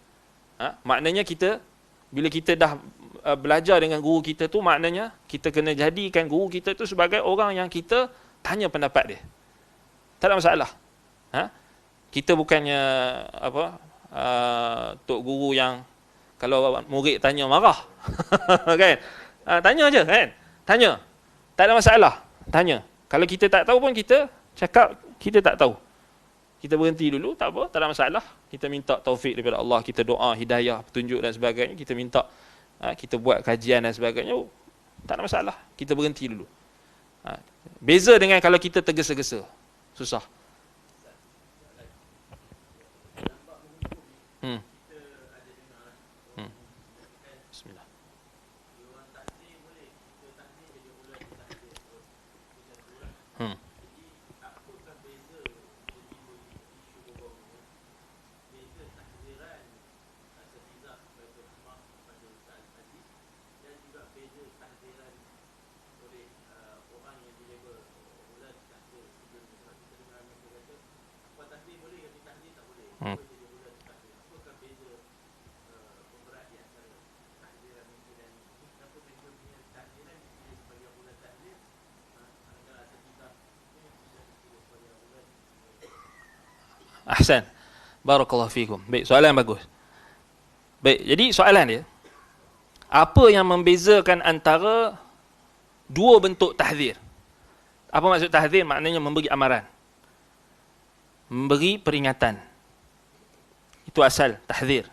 Maknanya kita, bila kita dah belajar dengan guru kita tu, maknanya kita kena jadikan guru kita tu sebagai orang yang kita tanya pendapat dia. Tak ada masalah. Kita bukannya tok guru yang kalau murid tanya marah. Kan? Tanya je kan? Tanya. Tak ada masalah. Tanya. Kalau kita tak tahu pun kita cakap kita tak tahu. Kita berhenti dulu, tak apa, tak ada masalah. Kita minta taufik daripada Allah, kita doa hidayah, petunjuk dan sebagainya, kita minta kita buat kajian dan sebagainya, tak ada masalah. Kita berhenti dulu. Beza dengan kalau kita tergesa-gesa. Susah. Bismillah. Ahsan. Barakallahu fikum. Baik, soalan yang bagus. Baik, jadi soalan dia, apa yang membezakan antara dua bentuk tahzir? Apa maksud tahzir? Maknanya memberi amaran, memberi peringatan. Itu asal tahzir.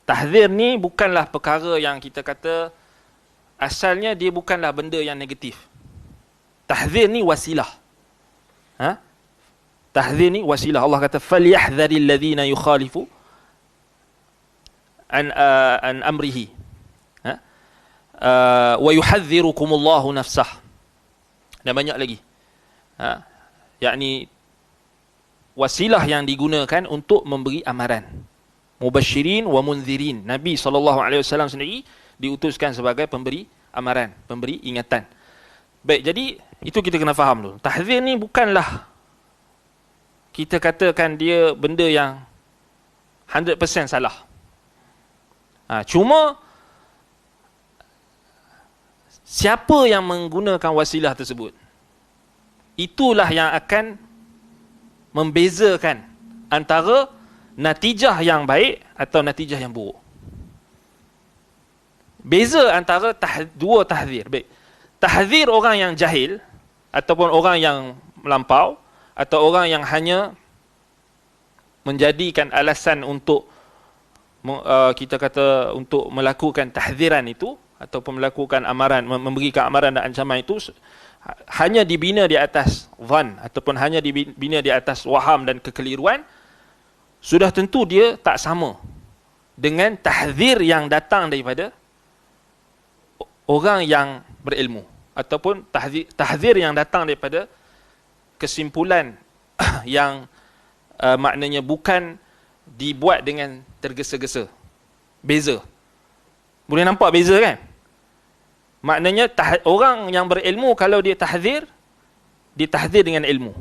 Tahzir ni bukanlah perkara yang kita kata, asalnya dia bukanlah benda yang negatif. Tahzir ni wasilah. Tahzir ni wasilah. Allah kata falyahdharil ladzina yukhalifu an amrihi wa yuhadzirukumullahu nafsah. Dan banyak lagi. Yakni wasilah yang digunakan untuk memberi amaran. Mubasyirin wa munzirin. Nabi SAW sendiri diutuskan sebagai pemberi amaran, pemberi ingatan. Baik, jadi itu kita kena faham dulu. Tahzir ni bukanlah kita katakan dia benda yang 100% salah. Cuma siapa yang menggunakan wasilah tersebut, itulah yang akan membezakan antara natijah yang baik atau natijah yang buruk. Beza antara dua tahzir. Baik. Tahzir orang yang jahil ataupun orang yang melampau, atau orang yang hanya menjadikan alasan untuk kita kata untuk melakukan tahziran itu ataupun melakukan amaran, memberikan amaran dan ancaman itu hanya dibina di atas zan ataupun hanya dibina di atas waham dan kekeliruan, sudah tentu dia tak sama dengan tahzir yang datang daripada orang yang berilmu ataupun tahzir yang datang daripada kesimpulan yang maknanya bukan dibuat dengan tergesa-gesa. Beza. Boleh nampak beza kan? Maknanya orang yang berilmu kalau dia tahzir dengan ilmu.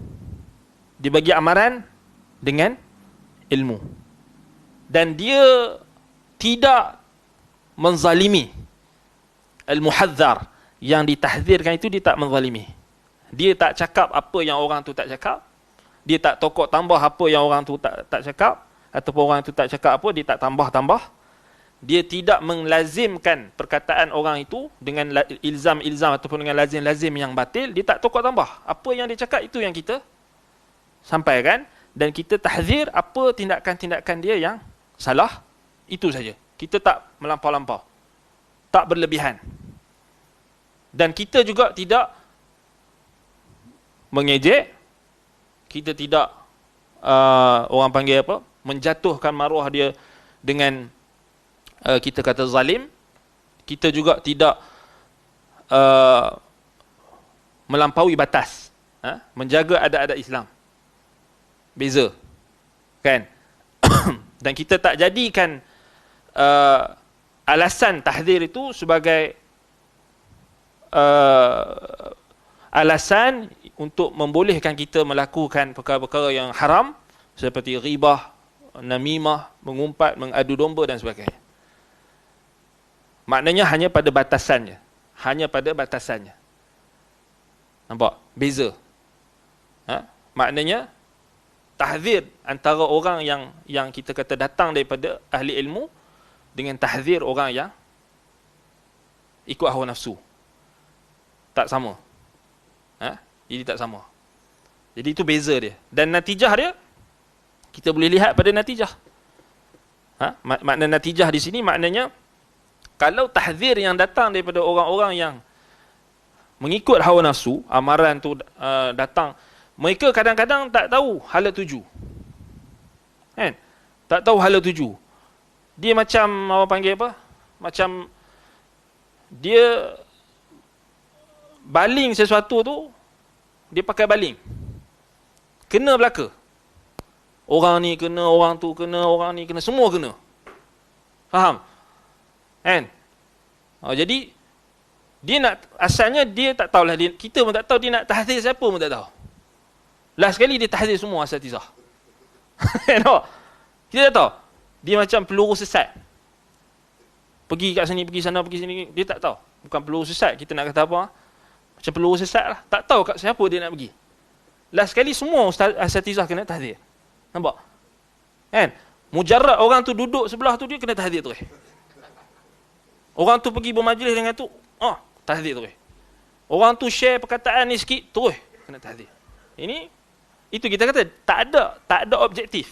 Dia bagi amaran dengan ilmu. Dan dia tidak menzalimi. Al-muhadzar yang ditahzirkan itu dia tak menzalimi. Dia tak cakap apa yang orang tu tak cakap. Dia tak tokok tambah apa yang orang tu tak cakap. Ataupun orang tu tak cakap apa, dia tak tambah-tambah. Dia tidak melazimkan perkataan orang itu dengan ilzam-ilzam ataupun dengan lazim-lazim yang batil. Dia tak tokok tambah. Apa yang dia cakap itu yang kita sampaikan. Dan kita tahzir apa tindakan-tindakan dia yang salah. Itu saja. Kita tak melampau-lampau. Tak berlebihan. Dan kita juga tidak mengejek, kita tidak orang panggil apa, menjatuhkan maruah dia dengan kita kata zalim. Kita juga tidak melampaui batas, menjaga adat-adat Islam. Beza kan? Dan kita tak jadikan alasan tahzir itu sebagai alasan untuk membolehkan kita melakukan perkara-perkara yang haram seperti ghibah, namimah, mengumpat, mengadu domba dan sebagainya. Maknanya hanya pada batasannya. Hanya pada batasannya. Nampak? Beza. Maknanya tahzir antara orang yang kita kata datang daripada ahli ilmu dengan tahzir orang yang ikut hawa nafsu. Tak sama. Jadi tak sama. Jadi itu beza dia. Dan natijah dia, kita boleh lihat pada natijah. Makna natijah di sini maknanya, kalau tahzir yang datang daripada orang-orang yang mengikut hawa nafsu, amaran tu datang, mereka kadang-kadang tak tahu hala tuju. Kan? Tak tahu hala tuju. Dia macam, apa panggil apa? Macam dia baling sesuatu tu, dia pakai baling. Kena belaka. Orang ni kena, orang tu kena, orang ni kena, semua kena. Faham? Kan? Jadi dia nak, asalnya dia tak tahulah, kita pun tak tahu dia nak tahzir siapa pun tak tahu. Last sekali dia tahzir semua asatizah. No? Kita tak tahu. Dia macam peluru sesat. Pergi kat sini, pergi sana, pergi sini, dia tak tahu. Bukan peluru sesat, kita nak kata apa? Macam peluru sesat lah. Tak tahu kat siapa dia nak pergi. Last sekali semua asatizah kena tahzir. Nampak? Kan? Mujarrad orang tu duduk sebelah tu, dia kena tahzir terus. Orang tu pergi bermajlis dengan tu, tahzir terus. Orang tu share perkataan ni sikit, terus kena tahzir. Ini, itu kita kata tak ada objektif.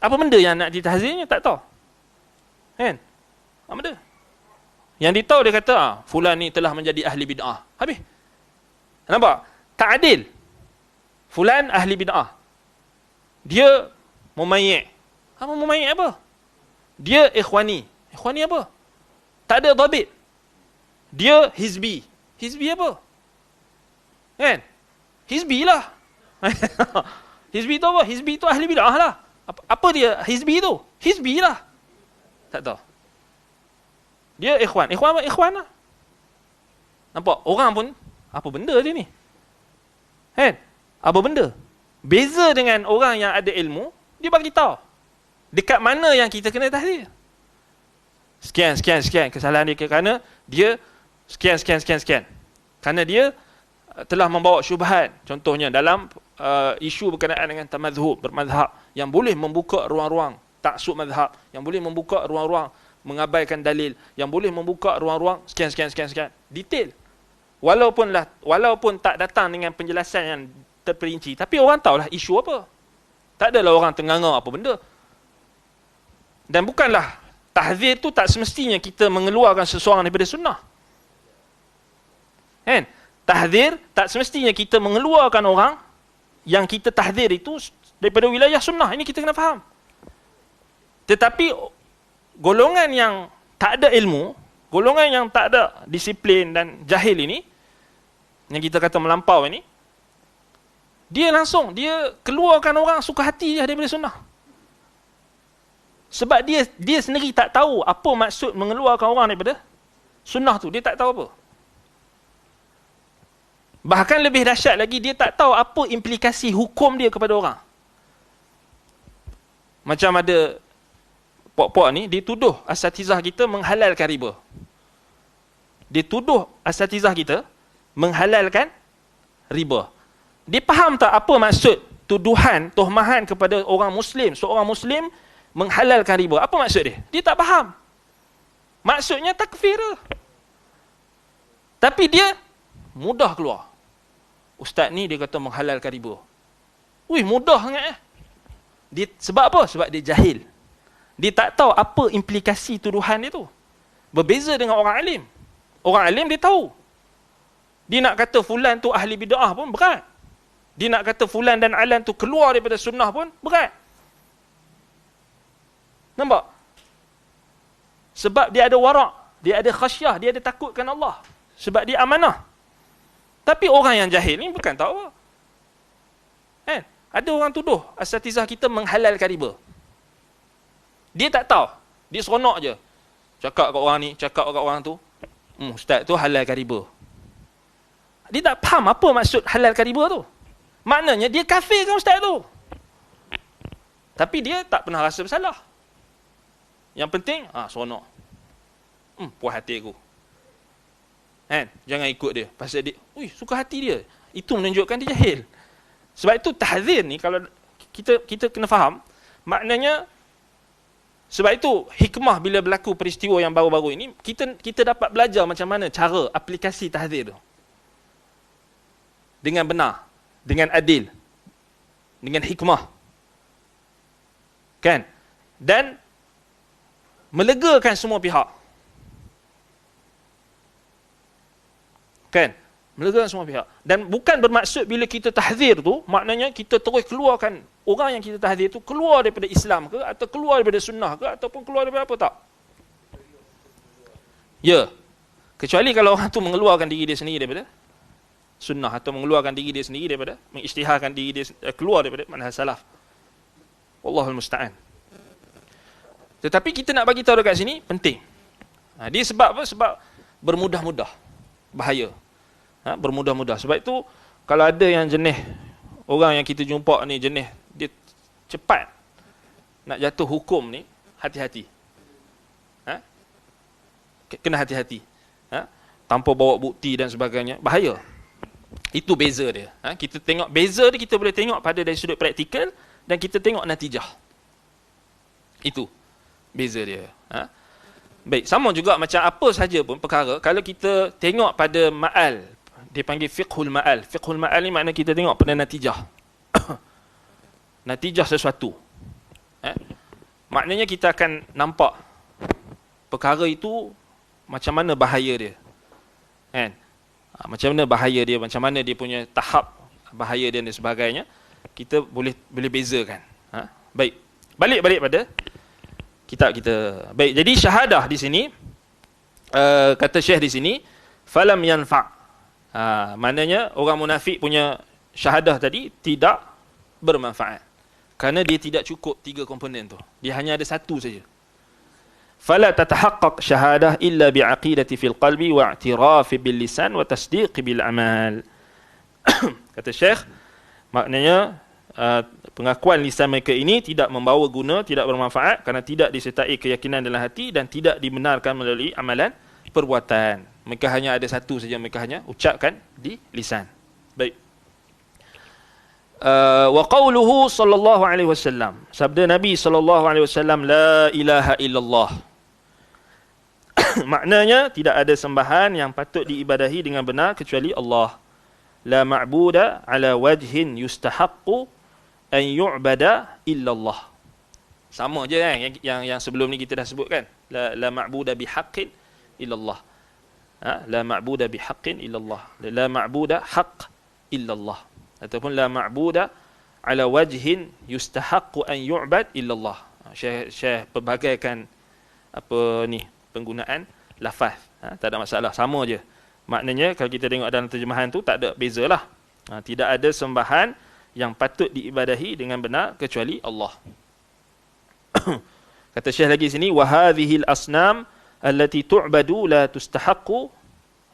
Apa benda yang nak ditahzirnya tak tahu. Kan? Apa benda? Yang dia tahu, dia kata, fulan ni telah menjadi ahli bid'ah. Habis. Nampak? Tak adil. Fulan ahli bid'ah. Dia mumayyi'. Apa mumayyi' apa? Dia ikhwani. Ikhwani apa? Tak ada dhabit. Dia hizbi. Hizbi apa? Kan? Hizbi lah. Hizbi tu apa? Hizbi tu ahli bid'ah lah. Apa dia hizbi tu? Hizbi lah. Tak tahu. Dia ikhwan. Ikhwan apa? Ikhwan lah. Nampak? Orang pun, apa benda dia ni? Kan? Apa benda? Beza dengan orang yang ada ilmu, dia bagi tahu dekat mana yang kita kena tahzir. Sekian. Kesalahan dia kerana dia sekian. Kerana dia telah membawa syubhat. Contohnya dalam isu berkenaan dengan tamadzhub, bermazhab, yang boleh membuka ruang-ruang taksub mazhab, yang boleh membuka ruang-ruang mengabaikan dalil, yang boleh membuka ruang-ruang sekian. Detail. Walaupun tak datang dengan penjelasan yang terperinci, tapi orang tahulah isu apa. Tak adalah orang tenganga apa benda. Dan bukanlah tahzir tu tak semestinya kita mengeluarkan seseorang daripada sunnah. Kan? Tahzir tak semestinya kita mengeluarkan orang yang kita tahzir itu daripada wilayah sunnah. Ini kita kena faham. Tetapi golongan yang tak ada ilmu, golongan yang tak ada disiplin dan jahil ini, yang kita kata melampau ini, dia keluarkan orang suka hati je daripada sunnah. Sebab dia sendiri tak tahu apa maksud mengeluarkan orang daripada sunnah tu. Dia tak tahu apa. Bahkan lebih dahsyat lagi, dia tak tahu apa implikasi hukum dia kepada orang. Macam ada puak-puak ni, dia tuduh asatizah kita menghalalkan riba. Dia tuduh asatizah kita menghalalkan riba. Dia faham tak apa maksud tuduhan, tuhmahan kepada orang Muslim, seorang Muslim menghalalkan riba? Apa maksud dia? Dia tak faham. Maksudnya takfir. Tapi dia mudah keluar. Ustaz ni dia kata menghalalkan riba. Wih, mudah sangat. Sebab apa? Sebab dia jahil. Dia tak tahu apa implikasi tuduhan dia tu. Berbeza dengan orang alim. Orang alim dia tahu. Dia nak kata fulan tu ahli bid'ah pun berat. Dia nak kata fulan dan alan tu keluar daripada sunnah pun berat. Nampak? Sebab dia ada warak, dia ada khasyah, dia ada takutkan Allah. Sebab dia amanah. Tapi orang yang jahil ni bukan tahu apa. Kan? Ada orang tuduh asatizah kita menghalalkan riba. Dia tak tahu. Dia seronok je. Cakap kat orang ni, cakap kat orang tu. Ustaz tu halalkan riba. Dia tak faham apa maksud halalkan riba tu. Maknanya dia kafirkan ustaz tu. Tapi dia tak pernah rasa bersalah. Yang penting, seronok. Puas hati aku. Kan? Jangan ikut dia. Pasal dia, suka hati dia. Itu menunjukkan dia jahil. Sebab itu tahzir ni, kalau kita kena faham, maknanya, sebab itu hikmah bila berlaku peristiwa yang baru-baru ini, kita dapat belajar macam mana cara aplikasi tahzir tu. Dengan benar, dengan adil, dengan hikmah. Kan? Dan melegakan semua pihak. Kan? Melegakan semua pihak. Dan bukan bermaksud bila kita tahzir tu, maknanya kita terus keluarkan orang yang kita tahzir tu keluar daripada Islam ke, atau keluar daripada sunnah ke, ataupun keluar daripada apa, tak? Ya. Kecuali kalau orang tu mengeluarkan diri dia sendiri daripada sunnah, atau mengeluarkan diri dia sendiri daripada, mengisytiharkan diri dia keluar daripada manhaj salaf. Wallahul musta'an. Tetapi kita nak bagi tahu dekat sini penting. Dia sebab apa? Sebab bermudah-mudah. Bahaya. Bermudah-mudah. Sebab itu kalau ada yang jenis orang yang kita jumpa ni jenis dia cepat nak jatuh hukum ni, hati-hati. Kena hati-hati. Tanpa bawa bukti dan sebagainya. Bahaya. Itu beza dia. Kita tengok beza dia, kita boleh tengok pada dari sudut praktikal, dan kita tengok natijah. Itu beza dia. Baik, sama juga macam apa saja pun perkara, kalau kita tengok pada ma'al, dia panggil fiqhul ma'al. Fiqhul ma'al ni makna kita tengok pada natijah. Natijah sesuatu. Maknanya kita akan nampak perkara itu macam mana bahaya dia. Kan? Macam mana bahaya dia, macam mana dia punya tahap bahaya dia dan sebagainya, kita boleh bezakan. Baik. Balik pada kitab kita. Baik, jadi syahadah di sini, kata Syekh di sini, falam yanfa'. Maknanya orang munafik punya syahadah tadi tidak bermanfaat. Kerana dia tidak cukup 3 komponen tu. Dia hanya ada satu saja. Fala tatahaqqaq syahadah illa bi'aqidati fil qalbi wa i'tirafi bil lisan wa tasdiqi bil amal. Kata Syekh, maknanya pengakuan lisan mereka ini tidak membawa guna, tidak bermanfaat kerana tidak disertai keyakinan dalam hati dan tidak dibenarkan melalui amalan perbuatan. Mereka hanya ada satu saja, mereka hanya ucapkan di lisan. Baik. Wa qawluhu sallallahu alaihi wasallam, sabda Nabi sallallahu alaihi wasallam, la ilaha illallah. Maknanya tidak ada sembahan yang patut diibadahi dengan benar kecuali Allah. La ma'buda ala wajhin yustahaqqu an yu'bada illallah. Sama je kan yang sebelum ni kita dah sebut kan. La ma'buda bihaqqin illallah. La ma'buda bihaqqin illallah. La ma'buda haqq illallah. Ataupun la ma'buda ala wajhin yustahaqqu an yu'bad illallah. Syekh pelbagaikan apa ni penggunaan lafaz. Tak ada masalah, sama je. Maknanya kalau kita tengok dalam terjemahan tu tak ada bezalah. Tidak ada sembahan yang patut diibadahi dengan benar kecuali Allah. Kata Syekh lagi sini, wa hadhihi al-asnam allati tu'badu la tustahaqqu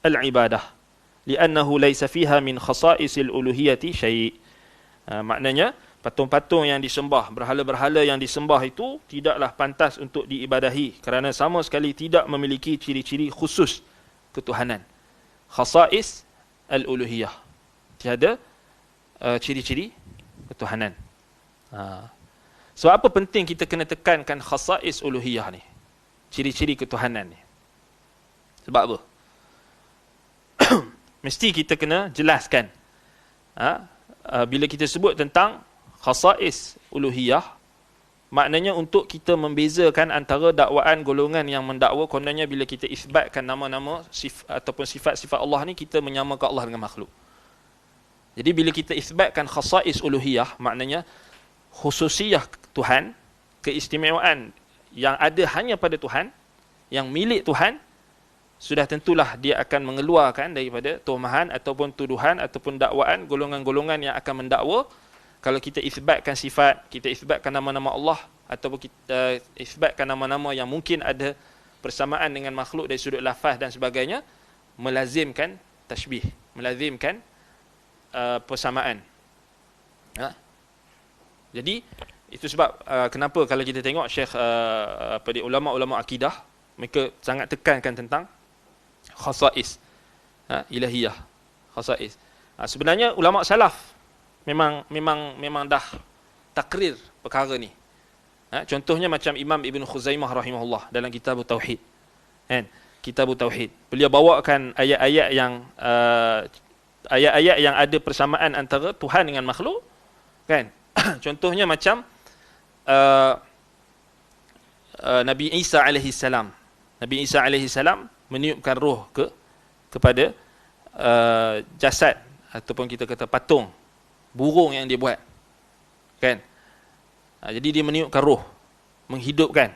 al-ibadah li'annahu laysa fiha min khasa'isil uluhiyati syai'. Maknanya patung-patung yang disembah, berhala-berhala yang disembah itu tidaklah pantas untuk diibadahi kerana sama sekali tidak memiliki ciri-ciri khusus ketuhanan. Khasa'is al-uluhiyah. Tiada ciri-ciri ketuhanan. Sebab apa penting kita kena tekankan khasa'is uluhiyah ni? Ciri-ciri ketuhanan ni. Sebab apa? Mesti kita kena jelaskan. Bila kita sebut tentang khasa'is uluhiyah, maknanya untuk kita membezakan antara dakwaan golongan yang mendakwa kononnya bila kita isbatkan nama-nama ataupun sifat-sifat Allah ni, kita menyamakan Allah dengan makhluk. Jadi bila kita isbatkan khasa'is uluhiyah, maknanya khususiyah Tuhan, keistimewaan yang ada hanya pada Tuhan, yang milik Tuhan, sudah tentulah dia akan mengeluarkan daripada tumahan ataupun tuduhan ataupun dakwaan golongan-golongan yang akan mendakwa kalau kita isbatkan sifat, kita isbatkan nama-nama Allah ataupun kita isbatkan nama-nama yang mungkin ada persamaan dengan makhluk dari sudut lafaz dan sebagainya, melazimkan tashbih. melazimkan persamaan. Jadi itu sebab kenapa kalau kita tengok Syekh ulama-ulama akidah, mereka sangat tekankan tentang khasais ilahiyah, khasais. Sebenarnya ulama salaf memang dah takrir perkara ni. Contohnya macam Imam Ibn Khuzaimah rahimahullah dalam kitab Tauhid. Kan? Kitab Tauhid. Beliau bawakan ayat-ayat yang ada persamaan antara Tuhan dengan makhluk, kan? Contohnya macam Nabi Isa alaihi salam. Nabi Isa alaihi salam meniupkan roh kepada jasad ataupun kita kata patung burung yang dia buat. Kan? Jadi dia meniupkan roh, menghidupkan.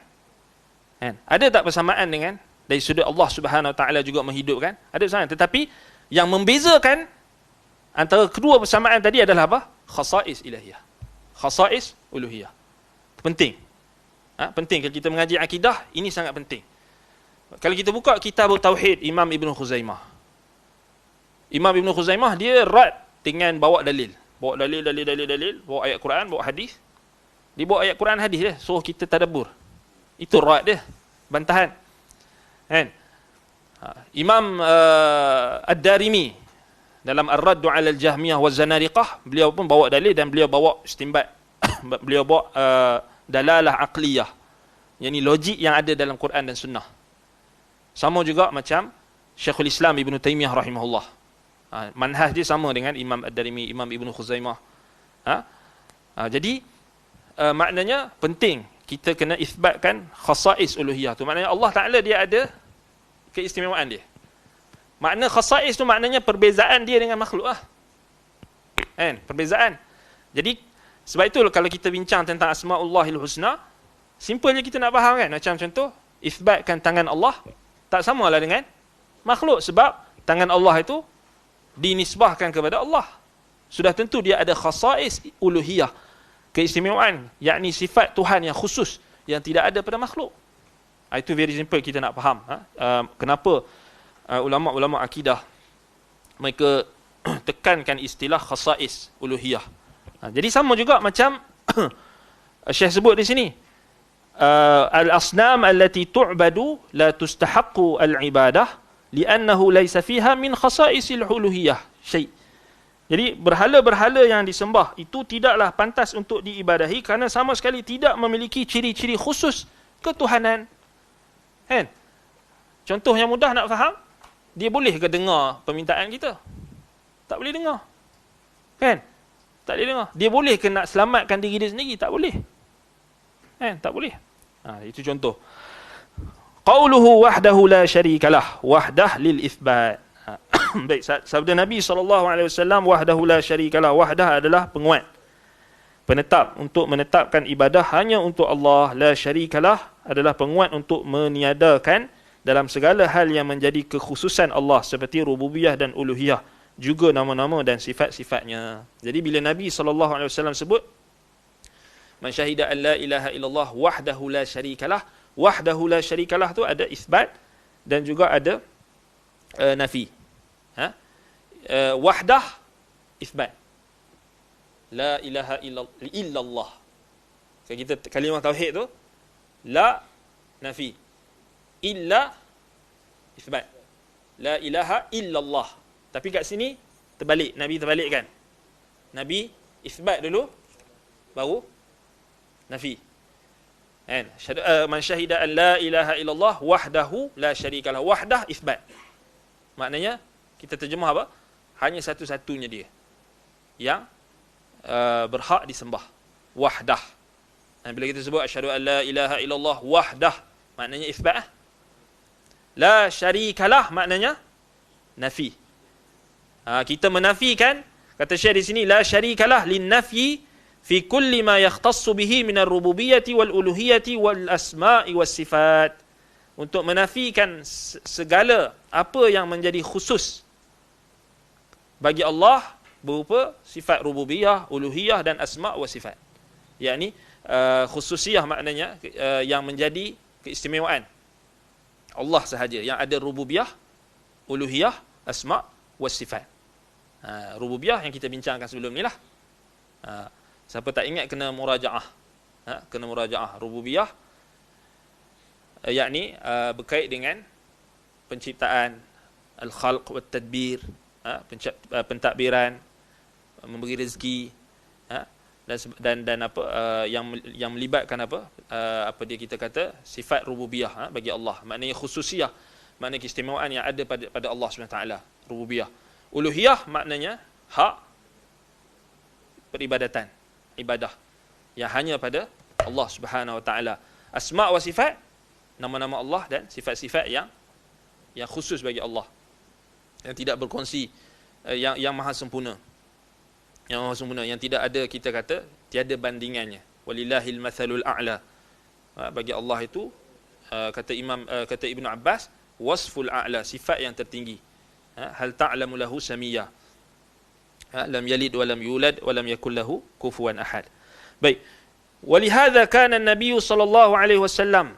Kan? Ada tak persamaan dengan dari sudut Allah Subhanahu Wa Taala juga menghidupkan? Ada persamaan, tetapi yang membezakan antara kedua persamaan tadi adalah apa? Khasais ilahiyah. Khasais uluhiyah. Penting. Penting kalau kita mengaji akidah, ini sangat penting. Kalau kita buka kitab Tauhid Imam Ibn Khuzaimah. Imam Ibn Khuzaimah dia rad dengan bawa dalil. Bawa dalil, bawa ayat Quran, bawa hadis. Dia bawa ayat Quran hadis dia, suruh kita tadabbur. Itu rad dia, bantahan. Kan? Imam Ad-Darimi dalam Ar-Raddu 'ala al-Jahmiyah wa Zanadiqah, beliau pun bawa dalil dan beliau bawa istinbat. Beliau bawa dalalah aqliyah, yakni logik yang ada dalam Quran dan Sunnah. Sama juga macam Syekhul Islam Ibn Taymiyah rahimahullah. Manhaj dia sama dengan Imam Ad-Darimi, Imam Ibn Khuzaimah. Jadi maknanya penting kita kena isbatkan khasais uluhiyah tu. Maknanya Allah Ta'ala dia ada keistimewaan dia. Makna khasais tu maknanya perbezaan dia dengan makhluk lah. Kan? Perbezaan. Jadi sebab itu kalau kita bincang tentang Asma'ullahil Husna, simple je kita nak faham kan. Macam contoh, isbatkan tangan Allah tak samalah dengan makhluk, sebab tangan Allah itu dinisbahkan kepada Allah. Sudah tentu dia ada khasais uluhiyah, keistimewaan, yakni sifat Tuhan yang khusus yang tidak ada pada makhluk. Itu very simple kita nak faham. Kenapa ulama-ulama akidah mereka tekankan istilah khasais uluhiyah. Jadi sama juga macam Syekh sebut di sini, al-asnam allati tu'badu la tustahaqqu al-ibadah li'annahu laysa fiha min khasaisil uluhiyah syai'. Jadi berhala-berhala yang disembah itu tidaklah pantas untuk diibadahi kerana sama sekali tidak memiliki ciri-ciri khusus ketuhanan. Kan? Contoh yang mudah nak faham, dia boleh ke dengar permintaan kita? Tak boleh dengar. Kan? Tak boleh dengar. Dia boleh ke nak selamatkan diri dia sendiri? Tak boleh. Kan? Tak boleh. Itu contoh. Qauluhu wahdahu la syarikalah. Wahdah lil itsbat. Baik, sabda Nabi SAW, wahdahu la syarikalah. Wahdah adalah penguat, penetap, untuk menetapkan ibadah hanya untuk Allah. La syarikalah adalah penguat untuk meniadakan dalam segala hal yang menjadi kekhususan Allah seperti rububiyah dan uluhiyah, juga nama-nama dan sifat-sifatnya. Jadi bila Nabi SAW sebut man syahida an la ilaha illallah wahdahu la syarikalah, wahdahu la syarikalah tu ada isbat dan juga ada nafi. Wahdah isbat, la ilaha illallah. Kalau kita kalimah tauhid tu la nafi, illa isbat, la ilaha illallah. Tapi kat sini terbalik, Nabi terbalikkan. Nabi isbat dulu baru nafi. Kan? Man syahida an la ilaha illallah wahdahu la syarikalah. Wahdah isbat. Maknanya kita terjemah apa? Hanya satu-satunya dia yang berhak disembah. Wahdah. Dan bila kita sebut asyhadu an la ilaha illallah wahdah, maknanya isbat. La syarikalah maknanya nafi. Kita menafikan, kata Syekh di sini, la syarikalah lin nafyi fi kulli ma yakhtassu bihi min ar-rububiyyati wal uluhiyyati wal asma'i was sifat. Untuk menafikan segala apa yang menjadi khusus bagi Allah berupa sifat rububiyah, uluhiyah dan asma' wa sifat. Yakni khususiyah maknanya yang menjadi keistimewaan Allah sahaja, yang ada rububiyah, uluhiyah, asma' wa sifat. Rububiyah yang kita bincangkan sebelum ni lah. Siapa tak ingat kena murajaah. Kena murajaah. Rububiyah yakni berkait dengan penciptaan, al-khalq wa tadbir, pentadbiran, memberi rezeki, dan apa yang melibatkan apa dia kita kata sifat rububiyah bagi Allah. Maknanya khususiyah, maknanya keistimewaan yang ada pada Allah SWT. Rububiyah. Uluhiyah maknanya hak peribadatan, ibadah yang hanya pada Allah Subhanahu Wa Taala. Asma wa sifat, nama-nama Allah dan sifat-sifat yang khusus bagi Allah, yang tidak berkongsi, yang maha sempurna, yang tidak ada, kita kata tiada bandingannya. Walillahil mathalul a'la. Bagi Allah itu, kata Ibnu Abbas, wasful a'la, sifat yang tertinggi. Hal ta'lamu lahu samiyya. Lam yalid wa lam yulad wa lam yakul lahu kufuwan ahad. Baik. Walihadza kana an-nabiy sallallahu alaihi wasallam.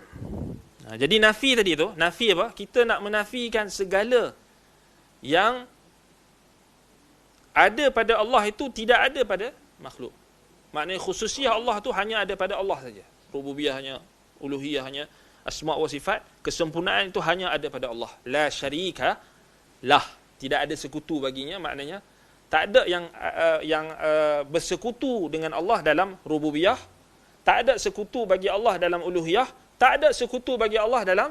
Jadi nafi tadi tu, nafi apa? Kita nak menafikan segala yang ada pada Allah itu tidak ada pada makhluk. Maknanya khususiyah Allah tu hanya ada pada Allah saja. Rububiyahnya, uluhiyahnya, asma wa sifat, kesempurnaan itu hanya ada pada Allah. La syarika lah, tidak ada sekutu baginya. Maknanya tak ada yang bersekutu dengan Allah dalam rububiyah, tak ada sekutu bagi Allah dalam uluhiyah, tak ada sekutu bagi Allah dalam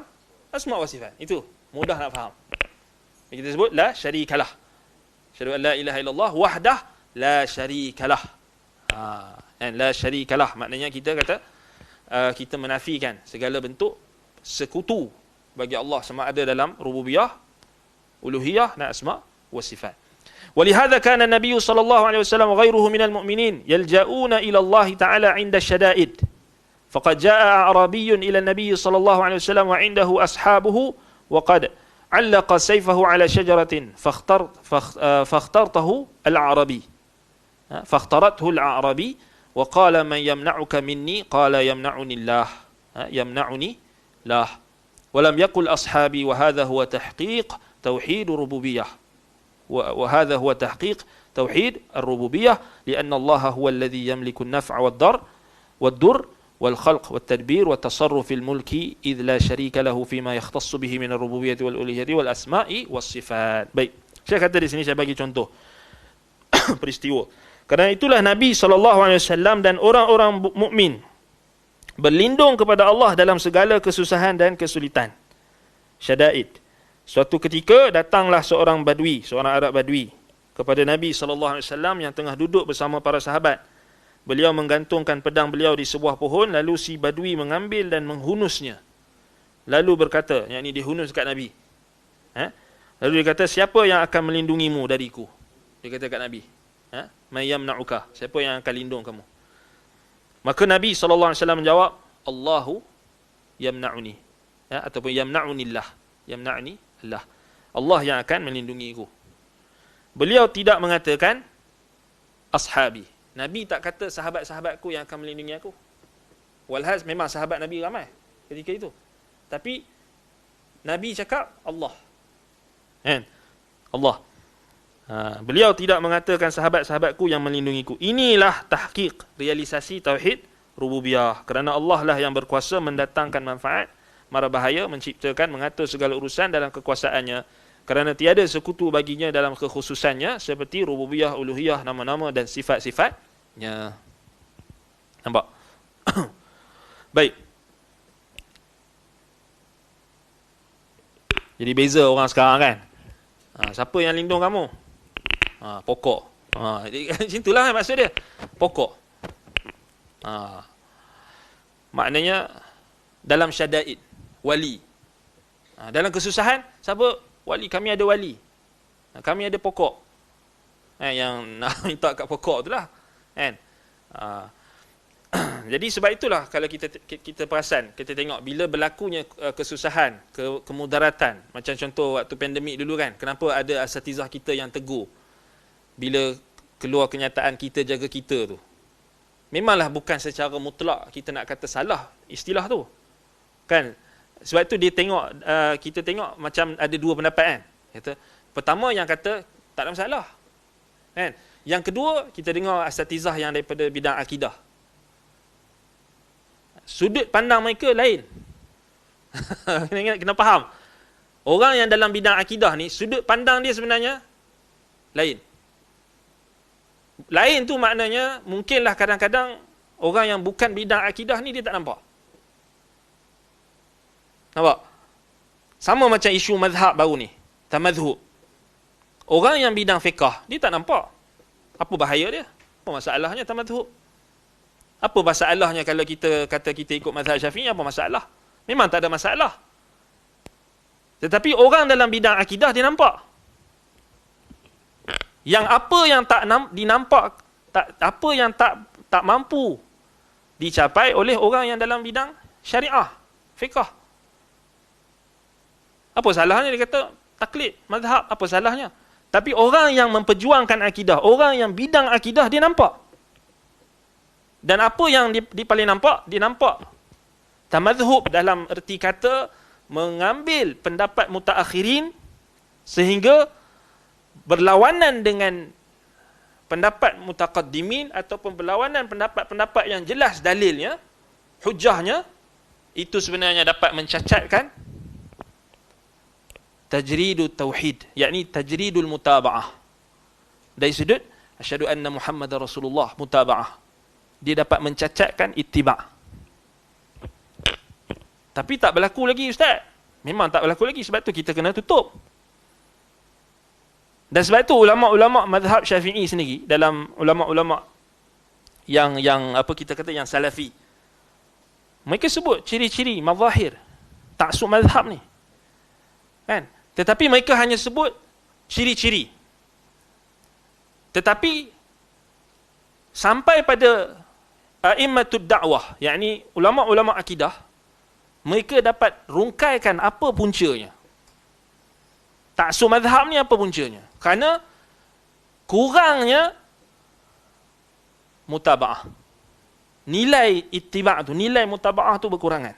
asma wa sifat. Itu mudah nak faham. Kita sebut la syarikalah. Syahadu an la ilaha illallah wahdah la syarikalah. La syarikalah maknanya kita kata kita menafikan segala bentuk sekutu bagi Allah, sama ada dalam rububiyah, uluhiyah dan asma wa sifat. ولهذا كان النبي صلى الله عليه وسلم وغيره من المؤمنين يلجؤون إلى الله تعالى عند الشدائد. فقد جاء أعرابي إلى النبي صلى الله عليه وسلم وعنده أصحابه وقد علق سيفه على شجرة فاخترته الأعرابي وقال من يمنعك مني قال يمنعني الله ولم يقل أصحابي وهذا هو تحقيق توحيد ربوبية وهذا هو تحقيق توحيد الربوبية لأن الله هو الذي يملك النفع والضر والخلق والتدبير والتصرف الملكي إذ لا شريك له فيما يختص به من الربوبية والألوهية والأسماء والصفات. Baik, saya kata di sini saya bagi contoh peristiwa. Kerana itulah Nabi SAW dan orang-orang mukmin berlindung kepada Allah dalam segala kesusahan dan kesulitan. Syadaid. Suatu ketika datanglah seorang Arab Badui kepada Nabi SAW yang tengah duduk bersama para sahabat. Beliau menggantungkan pedang beliau di sebuah pohon, lalu si Badui mengambil dan menghunusnya. Lalu berkata, yakni dihunus kat Nabi. Lalu dia kata, siapa yang akan melindungimu dariku? Dia kata kat Nabi. Man yamna'uka, siapa yang akan lindung kamu? Maka Nabi SAW menjawab, Allahu yamna'uni. Ataupun yamna'unillah. Yamna'ni Allah. Allah yang akan melindungiku. Beliau tidak mengatakan ashabi. Nabi tak kata sahabat-sahabatku yang akan melindungi aku. Walhas memang sahabat Nabi ramai ketika itu. Tapi Nabi cakap Allah. Allah. Beliau tidak mengatakan sahabat-sahabatku yang melindungiku. Inilah tahqiq, realisasi tauhid rububiyah. Kerana Allah lah yang berkuasa mendatangkan manfaat, mara bahaya, menciptakan, mengatur segala urusan dalam kekuasaannya. Kerana tiada sekutu baginya dalam kekhususannya seperti rububiyah, uluhiyah, nama-nama dan sifat-sifatnya. Nampak? Baik. Jadi beza orang sekarang kan. Siapa yang lindung kamu? Pokok. Macam itulah maksud dia. Pokok. Maknanya dalam syadaid, wali. Dalam kesusahan, siapa? Wali, kami ada wali. Kami ada pokok. Yang nak minta kat pokok itulah. Jadi sebab itulah kalau kita perasan, kita tengok bila berlakunya kesusahan, kemudaratan, macam contoh waktu pandemik dulu kan, kenapa ada asatizah kita yang tegur bila keluar kenyataan kita jaga kita tu. Memanglah bukan secara mutlak kita nak kata salah istilah tu. Kan? Sebab itu dia tengok, kita tengok macam ada dua pendapat kan. Kata, pertama yang kata tak ada masalah. Kan? Yang kedua, kita dengar asatizah yang daripada bidang akidah. Sudut pandang mereka lain. Kena faham. Orang yang dalam bidang akidah ni, sudut pandang dia sebenarnya lain. Lain tu maknanya, mungkinlah kadang-kadang orang yang bukan bidang akidah ni dia tak nampak. Nampak? Sama macam isu mazhab baru ni, tamadhub. Orang yang bidang fiqah, dia tak nampak. Apa bahaya dia? Apa masalahnya tamadhub? Apa masalahnya kalau kita kata kita ikut mazhab Syafi'i, apa masalah? Memang tak ada masalah. Tetapi orang dalam bidang akidah dia nampak. Yang apa yang tak dinampak, apa yang tak mampu dicapai oleh orang yang dalam bidang syariah, fiqah. Apa salahnya dia kata taklid mazhab, apa salahnya? Tapi orang yang memperjuangkan akidah, orang yang bidang akidah, dia nampak. Dan apa yang dia paling nampak? Dia nampak tamadhub dalam erti kata mengambil pendapat mutaakhirin sehingga berlawanan dengan pendapat mutaqaddimin ataupun berlawanan pendapat-pendapat yang jelas dalilnya, hujahnya, itu sebenarnya dapat mencacatkan tajridut tauhid, yakni tajridul mutaba'ah. Dari sudut asyhadu anna Muhammadar Rasulullah, mutaba'ah. Dia dapat mencacatkan ittiba'. Tapi tak berlaku lagi, Ustaz. Memang tak berlaku lagi, sebab tu kita kena tutup. Dan sebab itu ulama-ulama mazhab Syafi'i sendiri, dalam ulama-ulama yang apa kita kata yang salafi, mereka sebut ciri-ciri mazahir taksub mazhab ni. Kan? Tetapi mereka hanya sebut ciri-ciri. Tetapi sampai pada a'immatud da'wah, yakni ulama-ulama akidah, mereka dapat rungkaikan apa puncanya. Taksub mazhab ni apa puncanya? Kerana kurangnya mutaba'ah. Nilai ittiba' tu, nilai mutaba'ah tu berkurangan.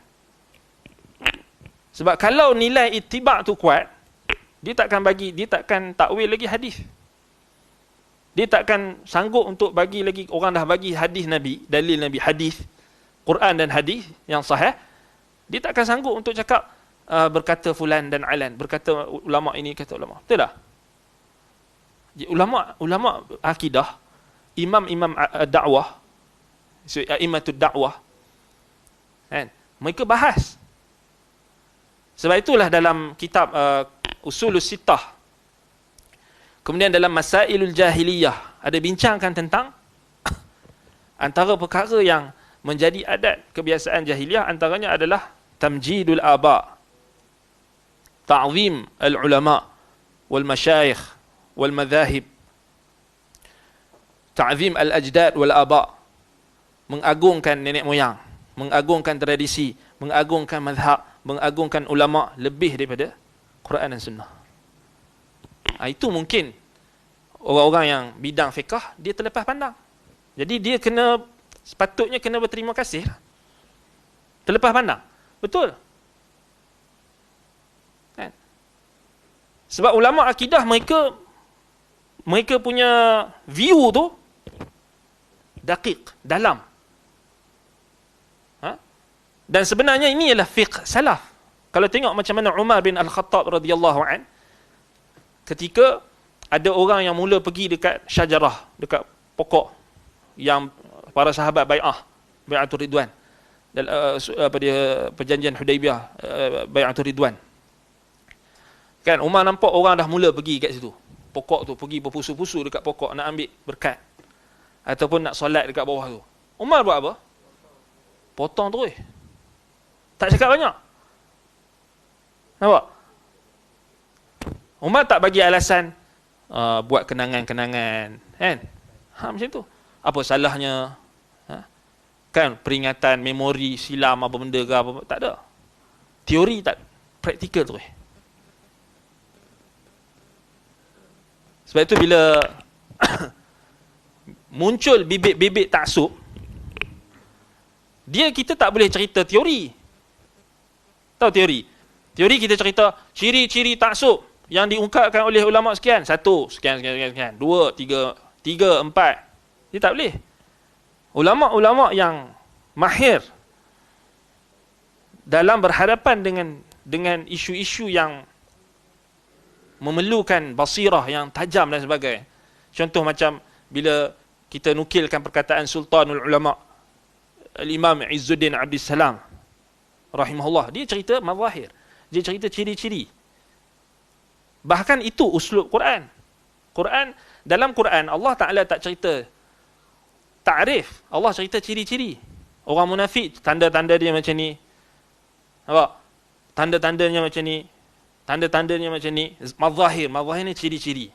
Sebab kalau nilai ittiba' tu kuat, dia takkan takwil lagi hadis. Dia takkan sanggup untuk bagi lagi, orang dah bagi hadis Nabi, dalil Nabi, hadis, Quran dan hadis yang sahih, dia takkan sanggup untuk cakap berkata fulan dan alan, berkata ulama ini, kata ulama. Betul tak? Ulama akidah, imam-imam dakwah, a'immatud dakwah, kan? Mereka bahas. Sebab itulah dalam kitab Usulus Sittah, kemudian dalam Masailul Jahiliyah, ada bincangkan tentang antara perkara yang menjadi adat kebiasaan jahiliyah, antaranya adalah tamjidul aba', ta'zim al-ulama wal masyayikh wal madhahib, ta'zim al-ajdad wal aba', mengagungkan nenek moyang, mengagungkan tradisi, mengagungkan mazhab, mengagungkan ulama lebih daripada Quran dan Sunnah. Itu mungkin orang-orang yang bidang fiqah, dia terlepas pandang. Jadi dia sepatutnya kena berterima kasih. Terlepas pandang. Betul. Kan? Sebab ulama akidah, mereka punya view tu daqiq, dalam. Dan sebenarnya ini ialah fiqh salaf. Kalau tengok macam mana Umar bin Al-Khattab radhiyallahu an, ketika ada orang yang mula pergi dekat syajarah, dekat pokok yang para sahabat bai'atul ridwan, perjanjian Hudaibiyah, bai'atul ridwan. Kan Umar nampak orang dah mula pergi kat situ. Pokok tu, pergi berpusu-pusu dekat pokok nak ambil berkat ataupun nak solat dekat bawah tu. Umar buat apa? Potong terus. Tak cakap banyak. Nampak? Umar tak bagi alasan buat kenangan-kenangan, kan? Macam tu. Apa salahnya? Kan peringatan, memori, silam apa benda ke apa, tak ada. Teori tak, praktikal tu. Sebab itu bila muncul bibit-bibit taksub, kita tak boleh cerita teori. Tahu teori? Teori kita cerita ciri-ciri taksub yang diungkapkan oleh ulama sekian. 1, sekian. 2, 3, 3, 4. Dia tak boleh. Ulama-ulama yang mahir dalam berhadapan dengan isu-isu yang memerlukan basirah yang tajam dan sebagainya. Contoh macam bila kita nukilkan perkataan Sultanul Ulama Al-Imam Izzuddin Abdus Salam rahimahullah, dia cerita mazahir, dia cerita ciri-ciri. Bahkan itu uslub Quran. Dalam Quran Allah Ta'ala tak cerita ta'rif, Allah cerita ciri-ciri. Orang munafik, tanda-tanda dia macam ni. Nampak? Tanda-tandanya macam ni. Tanda-tandanya macam ni. Mazahir ni ciri-ciri.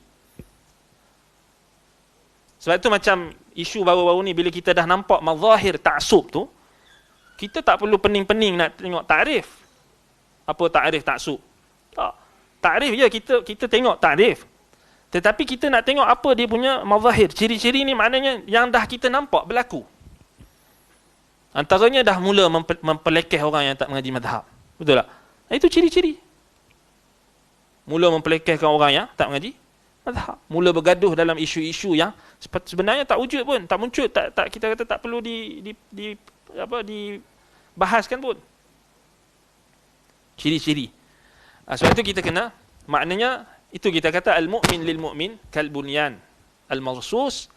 Sebab tu macam isu baru-baru ni, bila kita dah nampak mazahir ta'sub tu, kita tak perlu pening-pening nak tengok ta'rif. Apa ta'rif ta'sub? Tak. Ta'rif je, kita tengok ta'rif. Tetapi kita nak tengok apa dia punya mazahir. Ciri-ciri ni maknanya yang dah kita nampak berlaku. Antaranya dah mula mempelekeh orang yang tak mengaji mazhab. Betul tak? Itu ciri-ciri. Mula mempelekehkan orang yang tak mengaji mazhab. Mula bergaduh dalam isu-isu yang sebenarnya tak wujud pun, tak muncul, tak kita kata tak perlu dibahaskan pun. Ciri-ciri. Sebab itu kita kena, maknanya itu kita kata al-mu'min lil-mu'min kal-bunyan al-marsus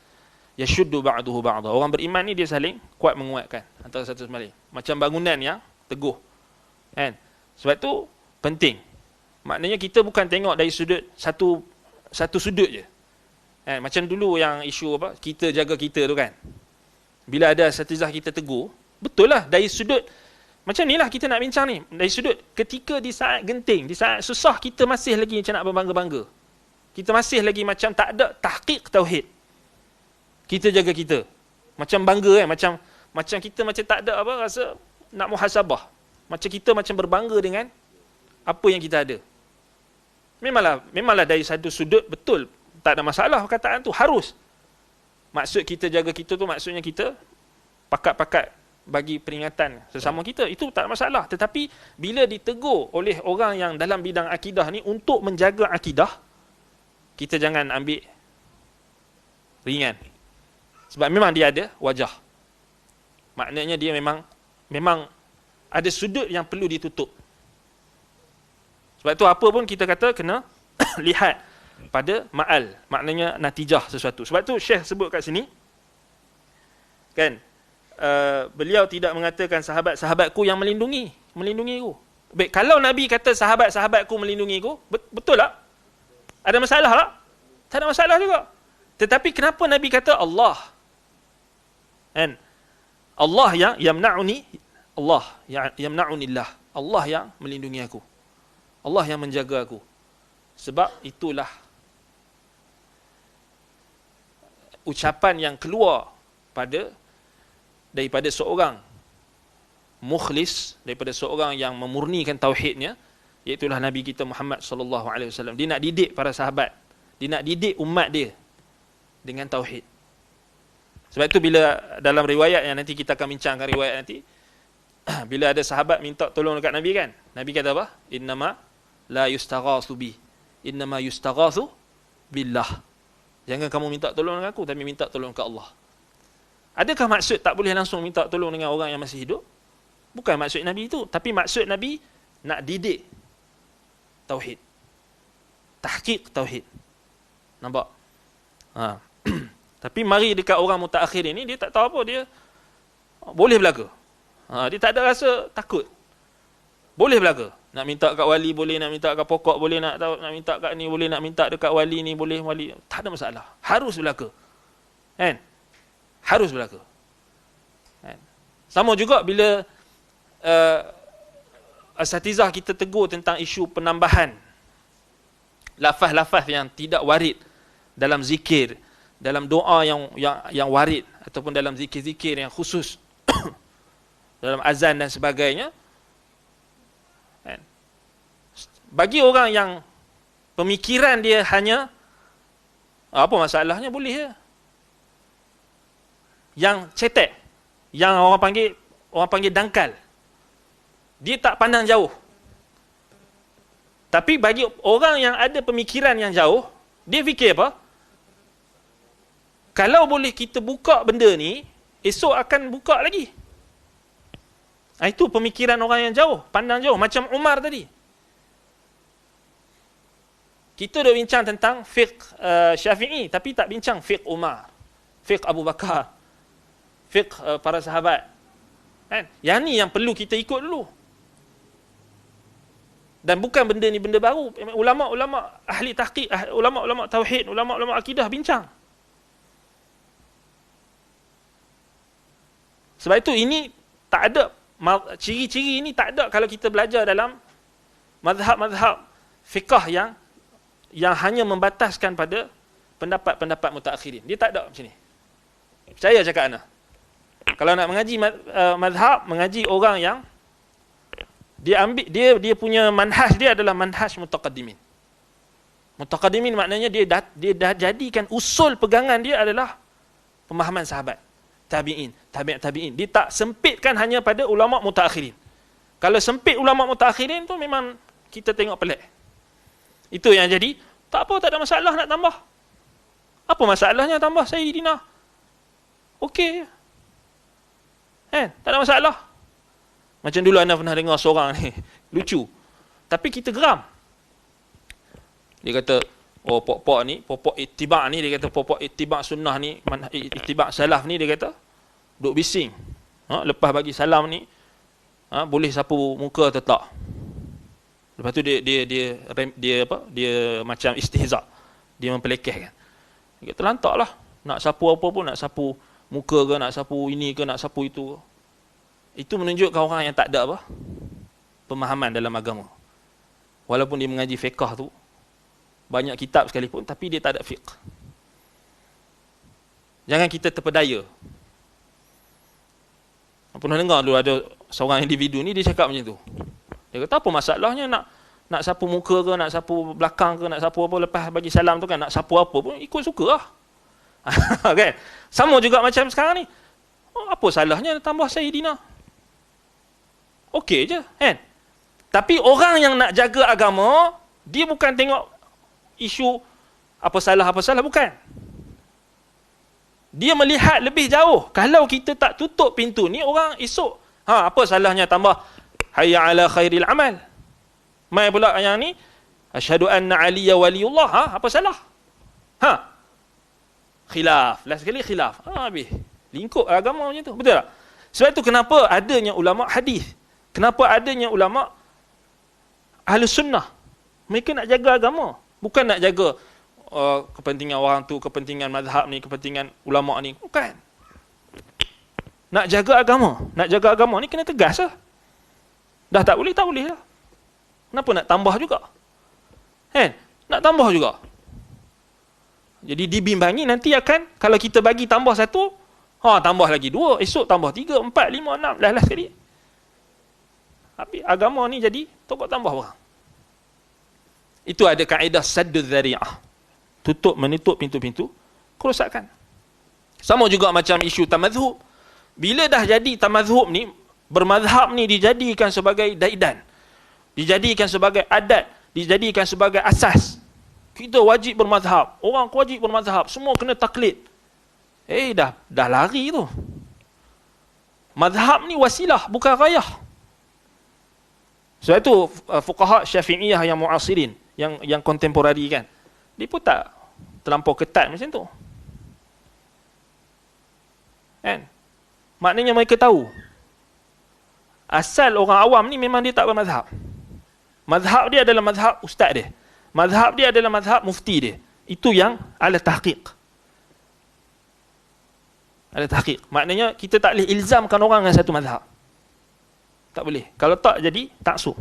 yashuddu ba'duhu ba'da. Orang beriman ni dia saling kuat menguatkan antara satu sama lain. Macam bangunan yang teguh. Kan? Sebab tu penting. Maknanya kita bukan tengok dari sudut satu sudut je. Kan? Macam dulu yang isu apa? Kita jaga kita tu kan. Bila ada asatizah kita tegur, betul lah dari sudut macam ni lah kita nak bincang ni. Dari sudut ketika di saat genting, di saat susah, kita masih lagi macam nak berbangga-bangga. Kita masih lagi macam tak ada tahqiq tauhid. Kita jaga kita. Macam bangga kan. Macam kita macam tak ada apa, rasa nak muhasabah. Macam kita macam berbangga dengan apa yang kita ada. Memanglah dari satu sudut betul. Tak ada masalah perkataan tu. Harus. Maksud kita jaga kita tu maksudnya kita pakat-pakat bagi peringatan sesama kita, itu tak ada masalah. Tetapi bila ditegur oleh orang yang dalam bidang akidah ni untuk menjaga akidah, kita jangan ambil ringan. Sebab memang dia ada wajah. Maknanya dia memang ada sudut yang perlu ditutup. Sebab tu apa pun kita kata kena lihat pada ma'al, maknanya natijah sesuatu. Sebab tu Syekh sebut kat sini kan, beliau tidak mengatakan sahabat-sahabatku yang melindungi aku. Baik, kalau Nabi kata sahabat-sahabatku melindungi aku, betul tak? Ada masalah tak? Tak ada masalah juga. Tetapi kenapa Nabi kata Allah? Kan? Allah yang yamna'uni, Allah yang yamna'unillah. Allah yang melindungi aku. Allah yang menjaga aku. Sebab itulah ucapan yang keluar daripada seorang mukhlis, daripada seorang yang memurnikan tauhidnya, iaitulah Nabi kita Muhammad sallallahu alaihi wasallam. Dia nak didik para sahabat, dia nak didik umat dia dengan tauhid. Sebab itu bila dalam riwayat yang nanti kita akan bincangkan riwayat nanti, bila ada sahabat minta tolong dekat Nabi kan, Nabi kata apa? Innama la yustaghatsu bi, innama yustaghatsu billah. Jangan kamu minta tolong dengan aku, tapi minta tolong ke Allah. Adakah maksud tak boleh langsung minta tolong dengan orang yang masih hidup? Bukan maksud Nabi itu. Tapi maksud Nabi nak didik tauhid. Tahqiq tauhid. Nampak? Tapi mari dekat orang mutaakhir ini, dia tak tahu apa. Dia boleh berlaku. Dia tak ada rasa takut. Boleh berlaku. Nak minta kat wali boleh, nak minta kat pokok boleh, nak minta kat ni boleh, nak minta dekat wali ni boleh, wali. Tak ada masalah. Harus berlaku. Kan? Harus berlaku. Sama juga bila asatizah kita tegur tentang isu penambahan lafaz-lafaz yang tidak warid dalam zikir, dalam doa yang warid, ataupun dalam zikir-zikir yang khusus dalam azan dan sebagainya. Bagi orang yang pemikiran dia hanya apa masalahnya, boleh ya. Yang cetek, yang orang panggil dangkal, dia tak pandang jauh. Tapi bagi orang yang ada pemikiran yang jauh, dia fikir apa? Kalau boleh kita buka benda ni, esok akan buka lagi. Itu pemikiran orang yang jauh, pandang jauh. Macam Umar tadi. Kita dah bincang tentang fiqh Syafi'i, tapi tak bincang fiqh Umar, fiqh Abu Bakar, fiqh para sahabat. Kan? Yang ni yang perlu kita ikut dulu. Dan bukan benda ni benda baru. Ulama-ulama ahli tahqiq, ulama-ulama tauhid, ulama-ulama akidah bincang. Sebab itu ini tak ada, ciri-ciri ini tak ada kalau kita belajar dalam mazhab-mazhab fiqh yang hanya membataskan pada pendapat-pendapat mutaakhirin. Dia tak ada macam ni. Percaya cakap ana. Kalau nak mengaji mazhab, mengaji orang yang dia ambil dia punya manhaj dia adalah manhaj mutaqaddimin. Mutaqaddimin maknanya dia dah jadikan usul pegangan dia adalah pemahaman sahabat, tabi'in, tabi'in. Dia tak sempitkan hanya pada ulama mutaakhirin. Kalau sempit ulama mutaakhirin tu memang kita tengok pelik. Itu yang jadi, tak apa, tak ada masalah nak tambah. Apa masalahnya tambah Sayyidina? Okey. Tak ada masalah. Macam dulu anda pernah dengar seorang ni, lucu. Tapi kita geram. Dia kata, oh pokok ni, pokok ittiba' ni, dia kata pokok ittiba' sunnah ni, ittiba' salaf ni, dia kata, duk bising. Lepas bagi salam ni, boleh sapu muka atau tak? Lepas tu dia macam istihza. Dia mempelekehkan. Dia kata, lantaklah. Nak sapu apa pun, nak sapu muka ke, nak sapu ini ke, nak sapu itu ke. Itu menunjukkan orang yang tak ada pemahaman dalam agama. Walaupun dia mengaji fiqh tu, banyak kitab sekalipun, tapi dia tak ada fiqh. Jangan kita terpedaya. Pernah dengar dulu ada seorang individu ni, dia cakap macam tu. Dia kata, apa masalahnya nak sapu muka ke, nak sapu belakang ke, nak sapu apa, lepas bagi salam tu kan, nak sapu apa pun, ikut suka lah. Kan? Sama juga macam sekarang ni. Apa salahnya tambah Sayyidina? Okey je, kan? Tapi orang yang nak jaga agama, dia bukan tengok isu apa salah, bukan. Dia melihat lebih jauh. Kalau kita tak tutup pintu ni, orang esok, apa salahnya tambah hayya ala khairil amal. Mai pula yang ni, asyhadu anna aliya waliullah, apa salah? Khilaf. Last sekali khilaf. Habis. Lingkup agama macam tu. Betul tak? Sebab itu kenapa adanya ulama hadis. Kenapa adanya ulama Ahlus Sunnah. Mereka nak jaga agama. Bukan nak jaga kepentingan orang tu, kepentingan mazhab ni, kepentingan ulama ni. Bukan. Nak jaga agama. Nak jaga agama ni kena tegas lah. Dah tak boleh lah. Kenapa nak tambah juga? Nak tambah juga. Jadi dibimbangi nanti akan, kalau kita bagi tambah satu, tambah lagi dua, esok tambah 3, 4, 5, 6, last sekali. Tapi agama ni jadi tokok tambah orang. Itu ada kaedah saddud dzari'ah. Menutup pintu-pintu kerosakan. Sama juga macam isu tamadhub. Bila dah jadi tamadhub ni, bermazhab ni dijadikan sebagai daidan, dijadikan sebagai adat, dijadikan sebagai asas. Kita wajib bermazhab. Orang wajib bermazhab. Semua kena taklid. Dah lari tu. Mazhab ni wasilah, bukan rayah. Sebab itu fuqaha Syafi'iyah yang muasirin, yang kontemporari kan, dia pun tak terlampau ketat macam tu. Kan? Maknanya mereka tahu asal orang awam ni memang dia tak bermazhab. Mazhab dia adalah mazhab ustaz dia. Mazhab dia adalah mazhab mufti dia. Itu yang ala tahqiq. Ala tahqiq. Maknanya kita tak boleh ilzamkan orang dengan satu mazhab. Tak boleh. Kalau tak jadi taksub.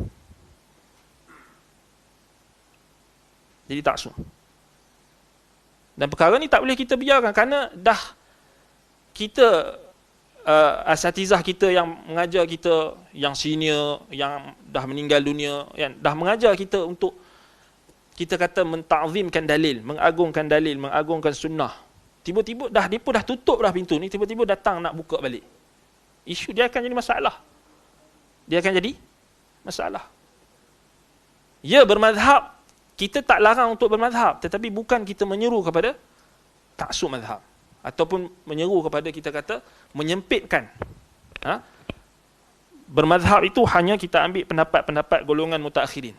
Jadi taksub. Dan perkara ni tak boleh kita biarkan kerana dah kita asatizah kita yang mengajar kita, yang senior, yang dah meninggal dunia, yang dah mengajar kita untuk kita kata menta'zimkan dalil, mengagungkan sunnah. Tiba-tiba dia pun dah tutup dah pintu ni, tiba-tiba datang nak buka balik. Isu dia akan jadi masalah. Dia akan jadi masalah. Ya, bermazhab, kita tak larang untuk bermazhab, tetapi bukan kita menyeru kepada taksub mazhab. ataupun menyeru kepada kita kata menyempitkan. Bermazhab itu hanya kita ambil pendapat-pendapat golongan mutaakhirin.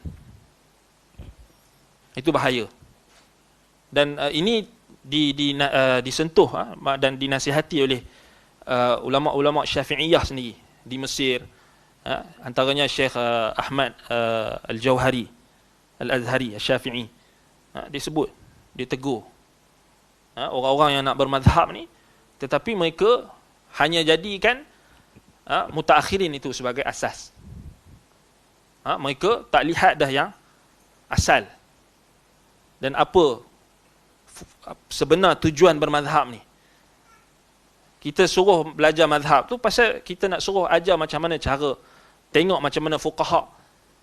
Itu bahaya. Dan ini disentuh dan dinasihati oleh ulama-ulama Syafi'iyah sendiri di Mesir. Antaranya Syekh Ahmad Al-Jauhari Al-Azhari Al-Syafi'i. Dia sebut, dia tegur orang-orang yang nak bermazhab ni, tetapi mereka hanya jadikan mutaakhirin itu sebagai asas. Mereka tak lihat dah yang asal dan apa sebenar tujuan bermazhab ni. Kita suruh belajar mazhab tu pasal kita nak suruh ajar macam mana cara, tengok macam mana fuqaha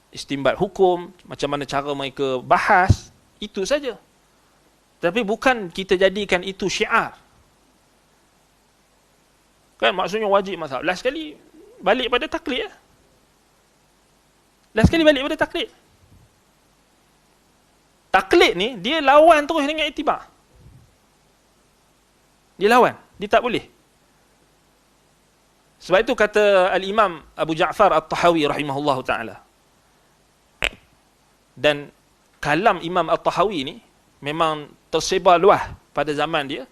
istinbat hukum, macam mana cara mereka bahas, itu saja. Tapi bukan kita jadikan itu syiar. Kan maksudnya wajib mazhab. Last sekali balik pada taklid. Last sekali balik pada taklid. Taklid ni dia lawan terus dengan ittiba'. Dia lawan, dia tak boleh. Sebab itu kata Al-Imam Abu Ja'far At-Tahawi rahimahullahu ta'ala. Dan kalam Imam At-Tahawi ni memang tersebar luas pada zaman dia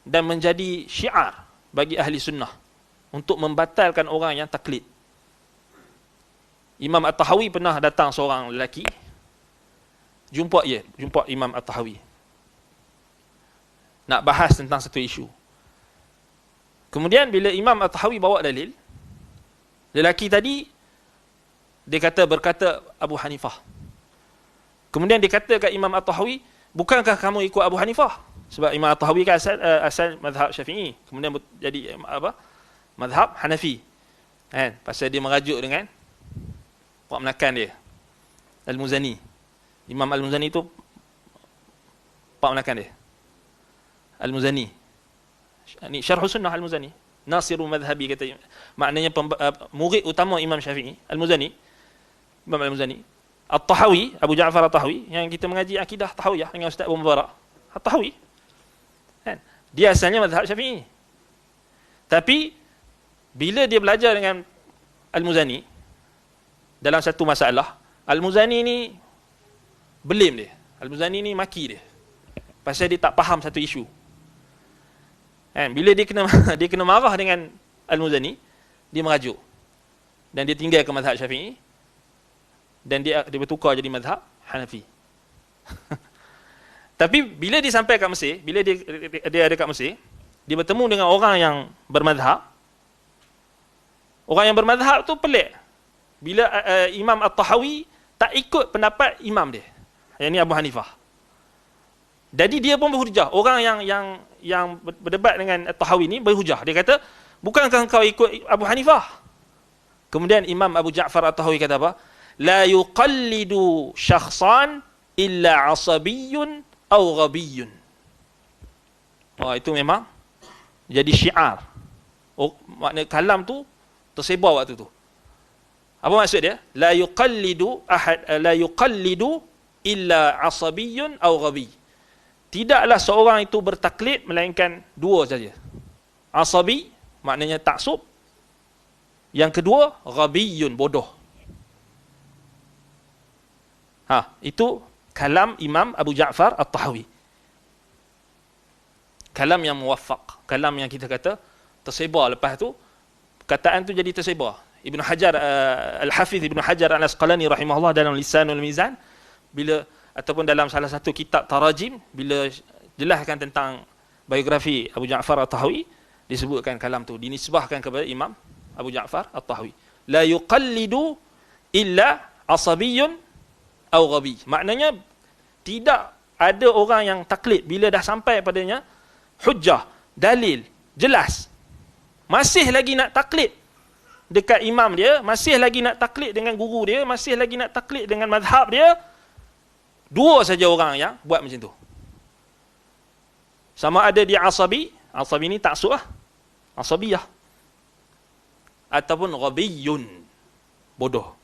dan menjadi syiar bagi ahli sunnah untuk membatalkan orang yang taklid. Imam At-Tahawi pernah datang seorang lelaki, jumpa Imam At-Tahawi, nak bahas tentang satu isu. Kemudian bila Imam At-Tahawi bawa dalil, lelaki tadi dia berkata Abu Hanifah. Kemudian dia kata kat Imam At-Tahawi, bukankah kamu ikut Abu Hanifah? Sebab Imam At-Tahawi kan asal mazhab Syafi'i, kemudian jadi mazhab Hanafi. Kan? Pasal dia merajuk dengan pak menakan dia, Al-Muzani. Imam Al-Muzani tu pak menakan dia, Al-Muzani. Ini Syarh Sunnah Al-Muzani. Nasiru madhabi kata, maknanya murid utama Imam Syafi'i, Al-Muzani, Imam Al-Muzani. At-Tahawi, Abu Ja'far At-Tahawi, yang kita mengaji akidah Tahawiyah dengan Ustaz Abu Mubarak. At-Tahawi. Kan? Dia asalnya mazhab Syafi'i. Tapi bila dia belajar dengan Al-Muzani dalam satu masalah, Al-Muzani ni belim dia. Al-Muzani ni maki dia. Pasal dia tak faham satu isu. Kan? Bila dia kena marah dengan Al-Muzani, dia merajuk. Dan dia tinggal ke mazhab Syafi'i. Dan dia bertukar jadi mazhab Hanafi. Tapi bila dia sampai kat Mesir, bila dia ada kat Mesir, dia bertemu dengan orang yang bermazhab. Orang yang bermazhab tu pelik. Bila Imam At-Tahawi tak ikut pendapat imam dia, yang ni Abu Hanifah. Jadi dia pun berhujah. Orang yang berdebat dengan At-Tahawi ni berhujah. Dia kata, bukankah kau ikut Abu Hanifah? Kemudian Imam Abu Ja'far At-Tahawi kata apa? La yuqallidu syakhsan illa asabiyyun aw ghabiyyun. Wah, itu memang jadi syiar. Makna kalam tu tersebar waktu tu. Apa maksud dia? La yuqallidu illa asabiyyun aw ghabiy. Tidaklah seorang itu bertaklid melainkan dua saja. Asabi maknanya taksub. Yang kedua, ghabiyyun, bodoh. Itu kalam Imam Abu Ja'far At-Tahawi. Kalam yang muwaffaq, kalam yang kita kata tersebar. Lepas tu perkataan tu jadi tersebar. Ibn Hajar Al-Hafiz Ibn Hajar Al-Asqalani rahimahullah dalam Lisanul Mizan, bila ataupun dalam salah satu kitab tarajim, bila jelaskan tentang biografi Abu Ja'far At-Tahawi, disebutkan kalam tu dinisbahkan kepada Imam Abu Ja'far At-Tahawi. La yuqallidu illa asabiyyun aw ghabi. Maknanya tidak ada orang yang taklid bila dah sampai padanya hujjah, dalil, jelas. Masih lagi nak taklid dekat imam dia, masih lagi nak taklid dengan guru dia, masih lagi nak taklid dengan mazhab dia. Dua saja orang yang buat macam tu. Sama ada dia asabi ni taksub lah, asabiyah, ataupun ghabiyun, bodoh.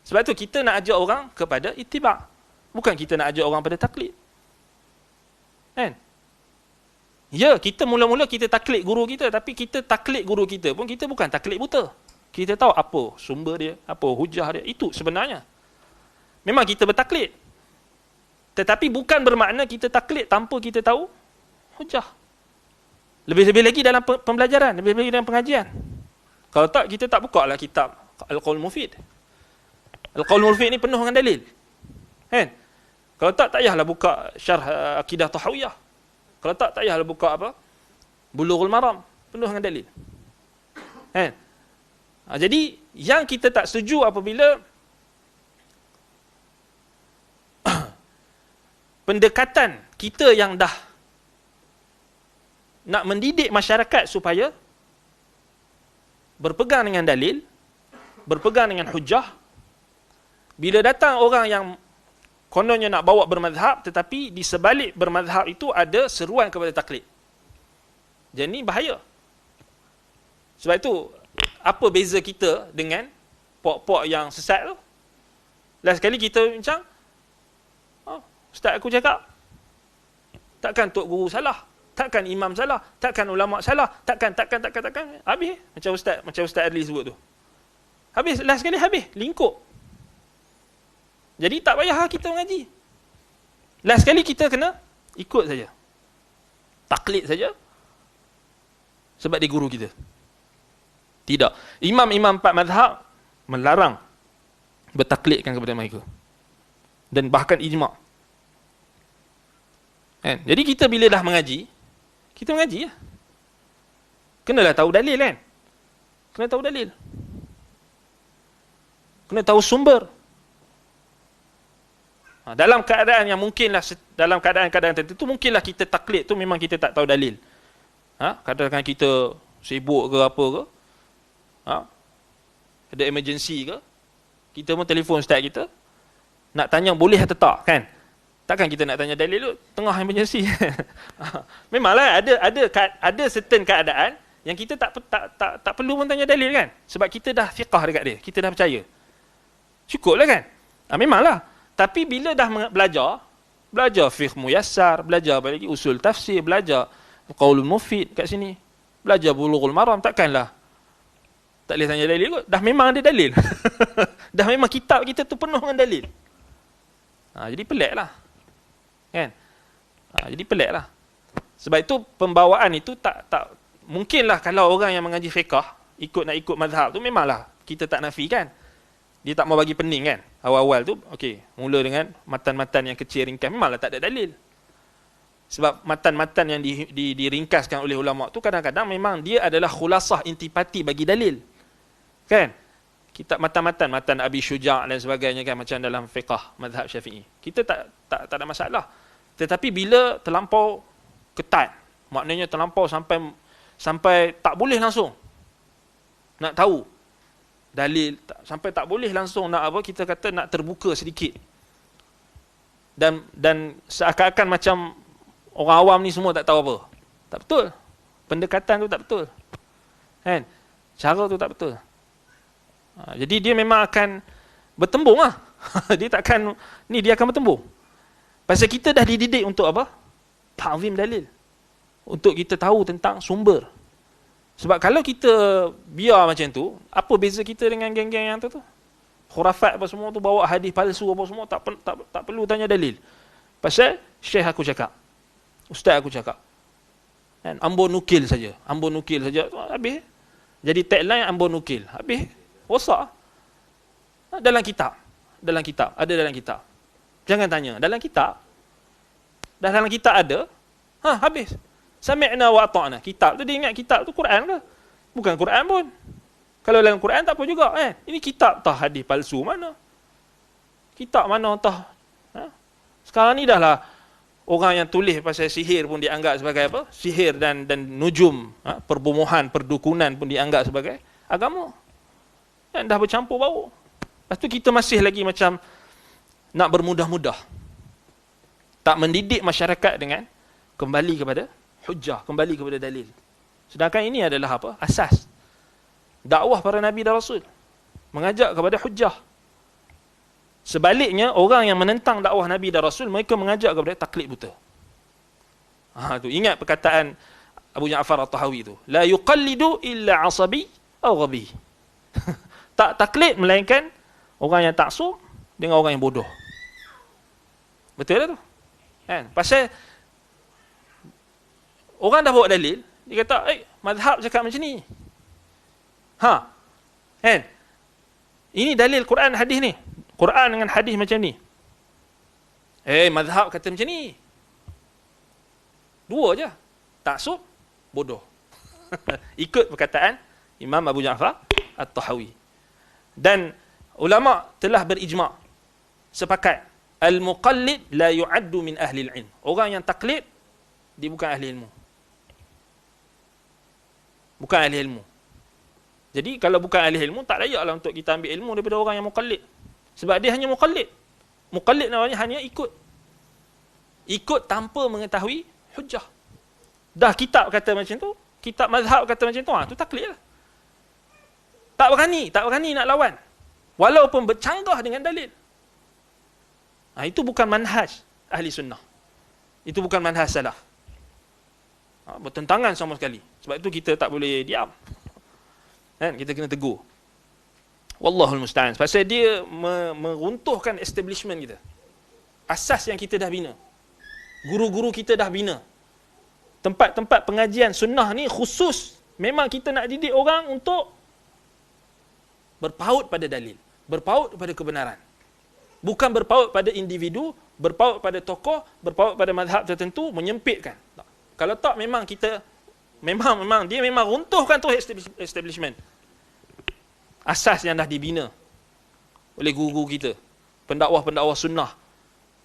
Sebab tu kita nak ajak orang kepada ittiba'. Bukan kita nak ajak orang pada taklid. Kan? Ya, kita mula-mula kita taklid guru kita, tapi kita taklid guru kita pun kita bukan taklid buta. Kita tahu apa sumber dia, apa hujah dia. Itu sebenarnya. Memang kita bertaklid. Tetapi bukan bermakna kita taklid tanpa kita tahu hujah. Lebih-lebih lagi dalam pembelajaran, lebih-lebih dalam pengajian. Kalau tak, kita tak buka lah kitab Al-Qaul Mufid. Al-Qaul Mufid ni penuh dengan dalil. Kan? Kalau tak, tak payahlah buka syarh Akidah Tahawiyah. Kalau tak, tak payahlah buka apa? Bulughul Maram. Penuh dengan dalil. Kan? Jadi, yang kita tak setuju apabila pendekatan kita yang dah nak mendidik masyarakat supaya berpegang dengan dalil, berpegang dengan hujah, bila datang orang yang kononnya nak bawa bermazhab, tetapi di sebalik bermazhab itu ada seruan kepada taklid. Jadi ni bahaya. Sebab itu, apa beza kita dengan pok-pok yang sesat tu? Last sekali kita bincang, ustaz aku cakap, takkan tok guru salah, takkan imam salah, takkan ulama salah, takkan. Habis, macam Ustaz Adli sebut tu. Habis, last sekali habis, lingkup. Jadi tak payah kita mengaji. Last sekali kita kena ikut saja. Taklid saja. Sebab dia guru kita. Tidak. Imam-imam 4 mazhab melarang bertaklidkan kepada mereka. Dan bahkan ijma'. Kan? Jadi kita bila dah mengaji, kita mengaji ya. Kenalah tahu dalil kan? Kena tahu dalil. Kena tahu sumber. Dalam keadaan yang mungkinlah, dalam keadaan-keadaan tertentu, mungkinlah kita taklid tu memang kita tak tahu dalil. Kadang-kadang kita sibuk ke apa ke, ada emergency ke, kita pun telefon ustaz kita, nak tanya boleh atau tak, kan? Takkan kita nak tanya dalil tu tengah emergency. Memanglah ada certain keadaan yang kita tak perlu pun tanya dalil kan? Sebab kita dah fiqah dekat dia, kita dah percaya. Cukuplah kan? Memanglah. Tapi bila dah belajar fiqh muyassar, belajar lagi usul tafsir, belajar qaulul mufid kat sini, belajar bulughul maram, takkanlah tak boleh tanya dalil kot. Dah memang ada dalil. Dah memang kitab kita tu penuh dengan dalil. Jadi peliklah. Kan? Jadi peliklah. Sebab itu pembawaan itu tak mungkinlah kalau orang yang mengaji fiqh nak ikut mazhab tu, memanglah kita tak nafikan. Dia tak mau bagi pening kan. Awal-awal tu, okey, mula dengan matan-matan yang kecil ringkas, memanglah tak ada dalil. Sebab matan-matan yang diringkaskan oleh ulama tu kadang-kadang memang dia adalah khulasah intipati bagi dalil. Kan? Kitab matan Abi Syuja' dan sebagainya kan, macam dalam fiqh mazhab Syafi'i. Kita tak ada masalah. Tetapi bila terlampau ketat, maknanya terlampau sampai tak boleh langsung nak tahu dalil, sampai tak boleh langsung nak apa, kita kata nak terbuka sedikit. Dan seakan-akan macam orang awam ni semua tak tahu apa. Tak betul. Pendekatan tu tak betul. Kan? Cara tu tak betul. Jadi dia memang akan bertembung lah. Dia akan bertembung. Pasal kita dah dididik untuk apa? Ta'zim dalil. Untuk kita tahu tentang sumber. Sebab kalau kita biar macam tu, apa beza kita dengan geng-geng yang tu? Khurafat apa semua tu, bawa hadis palsu apa semua, tak perlu tanya dalil. Pasal syekh aku cakap, ustaz aku cakap. Kan? Ambon nukil saja. Habis. Jadi tagline ambon nukil. Habis. Rosak. Dalam kitab. Ada dalam kitab. Jangan tanya. Dalam kitab. Dah dalam kitab ada. Habis. Sami'na wa ata'na. Kitab tu dia ingat kitab tu Quran ke? Bukan Quran pun. Kalau dalam Quran tak apa juga. Ini kitab tah hadis palsu mana? Kitab mana tah? Sekarang ni dah lah orang yang tulis pasal sihir pun dianggap sebagai apa? Sihir dan nujum, perbomohan, perdukunan pun dianggap sebagai agama. Dan dah bercampur bau. Lepas tu kita masih lagi macam nak bermudah-mudah. Tak mendidik masyarakat dengan kembali kepada hujjah, kembali kepada dalil. Sedangkan ini adalah apa? Asas dakwah para nabi dan rasul, mengajak kepada hujjah. Sebaliknya, orang yang menentang dakwah nabi dan rasul, mereka mengajak kepada taklid buta. Tu ingat perkataan Abu Ja'far At-Tahawi tu. La yuqallidu illa asabi aw ghabi. Tak taklid melainkan orang yang taksub dengan orang yang bodoh. Betul lah tu. Kan? Pasal orang dah bawa dalil, dia kata, mazhab cakap macam ni. Kan? Ini dalil Quran hadis ni. Quran dengan hadis macam ni. Mazhab kata macam ni. Dua je. Taksub, bodoh. Ikut perkataan Imam Abu Ja'far At-Tahawi. Dan ulama telah berijma', sepakat, al-muqallid la yu'addu min ahli al-ilm. Orang yang taklid, dia bukan ahli ilmu. Bukan ahli ilmu. Jadi kalau bukan ahli ilmu, tak layaklah untuk kita ambil ilmu daripada orang yang muqallid. Sebab dia hanya muqallid. Muqallid namanya hanya ikut. Ikut tanpa mengetahui hujjah. Dah kitab kata macam tu, kitab mazhab kata macam tu, tu taklid lah. Tak berani nak lawan. Walaupun bercanggah dengan dalil. Itu bukan manhaj ahli sunnah. Itu bukan manhaj salaf. Bertentangan sama sekali. Sebab itu kita tak boleh diam. Kan? Kita kena tegur. Wallahul musta'an. Pasal dia meruntuhkan establishment kita. Asas yang kita dah bina. Guru-guru kita dah bina. Tempat-tempat pengajian sunnah ni khusus. Memang kita nak didik orang untuk berpaut pada dalil. Berpaut pada kebenaran. Bukan berpaut pada individu, berpaut pada tokoh, berpaut pada mazhab tertentu, menyempitkan. Tak. Kalau tak, memang kita memang dia memang runtuhkan tu establishment. Asas yang dah dibina oleh guru-guru kita, pendakwah-pendakwah sunnah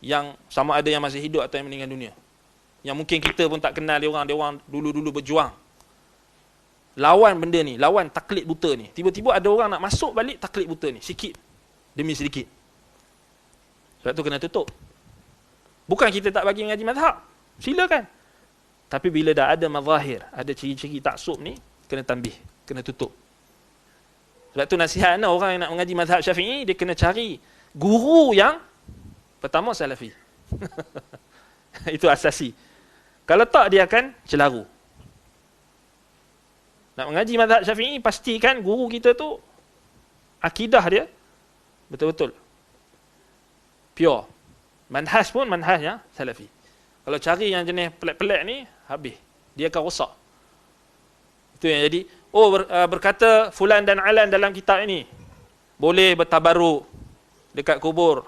yang sama ada yang masih hidup atau yang meninggal dunia. Yang mungkin kita pun tak kenal dia orang dulu-dulu berjuang. Lawan benda ni, lawan taklid buta ni. Tiba-tiba ada orang nak masuk balik taklid buta ni, sikit demi sedikit. Sebab tu kena tutup. Bukan kita tak bagi mengaji mazhab. Silakan. Tapi bila dah ada mazahir, ada ciri-ciri taksub ni, kena tambih, kena tutup. Sebab tu nasihat orang yang nak mengaji mazhab Syafi'i, dia kena cari guru yang pertama salafi. Itu asasi. Kalau tak, dia akan celaru. Nak mengaji mazhab Syafi'i, pastikan guru kita tu akidah dia betul-betul pure. Manhaj pun manhajnya salafi. Kalau cari yang jenis pelik-pelik ni, habis. Dia akan rosak. Itu yang jadi, berkata fulan dan alan dalam kitab ini boleh bertabaruk dekat kubur.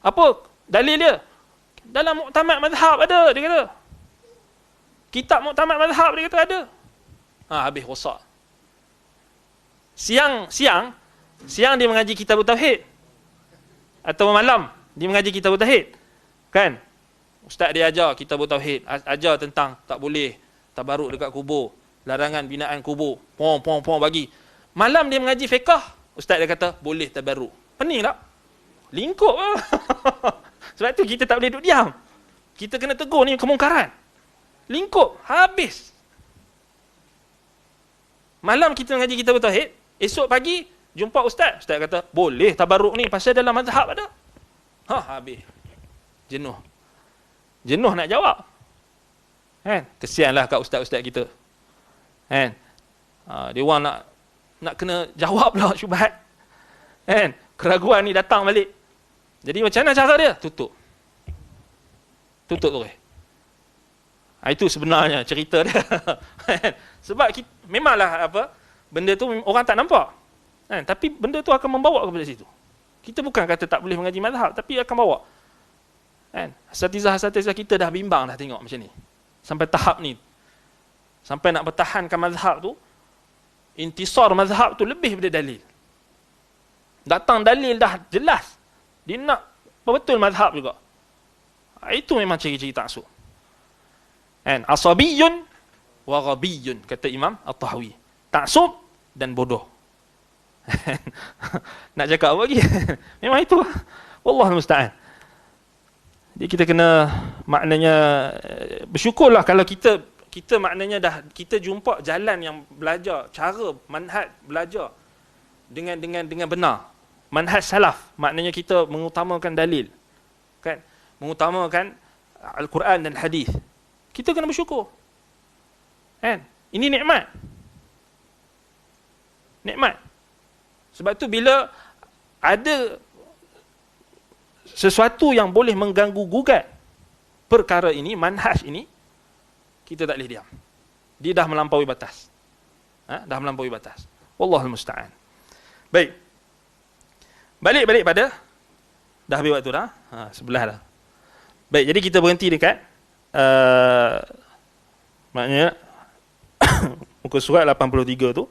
Apa dalil dia? Dalam muktamad mazhab ada, dia kata. Kitab muktamad mazhab dia kata ada. Habis rosak. Siang dia mengaji kitab tauhid. Atau malam dia mengaji kitab tauhid. Kan? Ustaz dia ajar kitab tauhid, ajar tentang tak boleh tabaruk dekat kubur, larangan binaan kubur. Pom bagi. Malam dia mengaji fiqh, ustaz dia kata boleh tabaruk. Pening tak? Lingkup lah. Sebab tu kita tak boleh duduk diam. Kita kena tegur ni kemungkaran. Lingkup, habis. Malam kita mengaji kitab tauhid, esok pagi jumpa ustaz. Ustaz kata, boleh tabaruk ni pasal dalam mazhab ada. Habis. Jenuh nak jawab. Kan? Kesianlah kat ustaz-ustaz kita. Kan? Dia orang nak kena jawab lah syubhat. Kan? Keraguan ni datang balik. Jadi macam mana cara dia? Tutup tu. Itu sebenarnya cerita dia. Sebab memanglah benda tu orang tak nampak. Kan? Tapi benda tu akan membawa kepada situ. Kita bukan kata tak boleh mengaji mazhab, tapi akan bawa. Kan? Asatizah kita dah bimbang dah tengok macam ni. Sampai tahap ni. Sampai nak pertahankan mazhab tu, intisar mazhab tu lebih daripada dalil. Datang dalil dah jelas. Dia nak betul mazhab juga. Itu memang ciri-ciri taksub. Kan? Asabiyun wa ghabiyun, kata Imam At-Tahawi. Taksub dan bodoh. Nak cakap apa lagi? Memang itu. Wallahul musta'an. Jadi kita kena maknanya bersyukurlah kalau kita maknanya kita jumpa jalan yang belajar, cara manhaj belajar dengan benar. Manhaj salaf, maknanya kita mengutamakan dalil. Kan? Mengutamakan Al-Quran dan hadis. Kita kena bersyukur. Kan? Ini nikmat. Nikmat. Sebab tu bila ada sesuatu yang boleh mengganggu gugat perkara ini, manhaj ini, kita tak boleh diam. Dia dah melampaui batas. Dah melampaui batas. Wallahul musta'an. Baik. Balik pada dah habis waktu dah. Sebelah dah. Baik, jadi kita berhenti dekat maknanya muka surat 83 tu.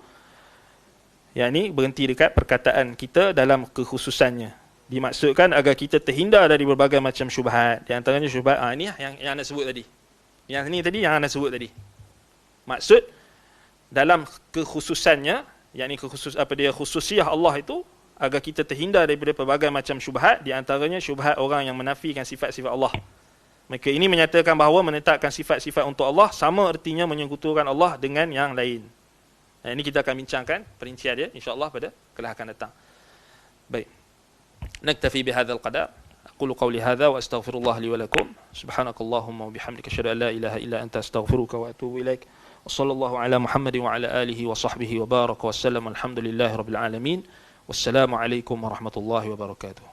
Yang ni berhenti dekat perkataan kita dalam kekhususannya. Dimaksudkan agar kita terhindar dari berbagai macam syubhat. Di antaranya syubhat ini yang anda sebut tadi. Yang ni tadi yang anda sebut tadi. Maksud dalam kekhususannya, yakni khususiyah Allah itu, agar kita terhindar daripada pelbagai macam syubhat, di antaranya syubhat orang yang menafikan sifat-sifat Allah. Maka ini menyatakan bahawa menetapkan sifat-sifat untuk Allah sama artinya menyekutukan Allah dengan yang lain. Ini kita akan bincangkan perincian dia insya-Allah pada kelas akan datang. Baik. Naktafi bihadzal qadar. Aqulu qawli hadza wa astaghfirullah li wa lakum. Subhanakallahumma wa bihamdika asyhadu an la ilaha illa anta astaghfiruka wa atubu ilaik. Wassallallahu ala Muhammadin wa ala alihi wa sahbihi wa baraka wa sallam. Alhamdulillahirabbil alamin. Wassalamu alaikum warahmatullahi wabarakatuh.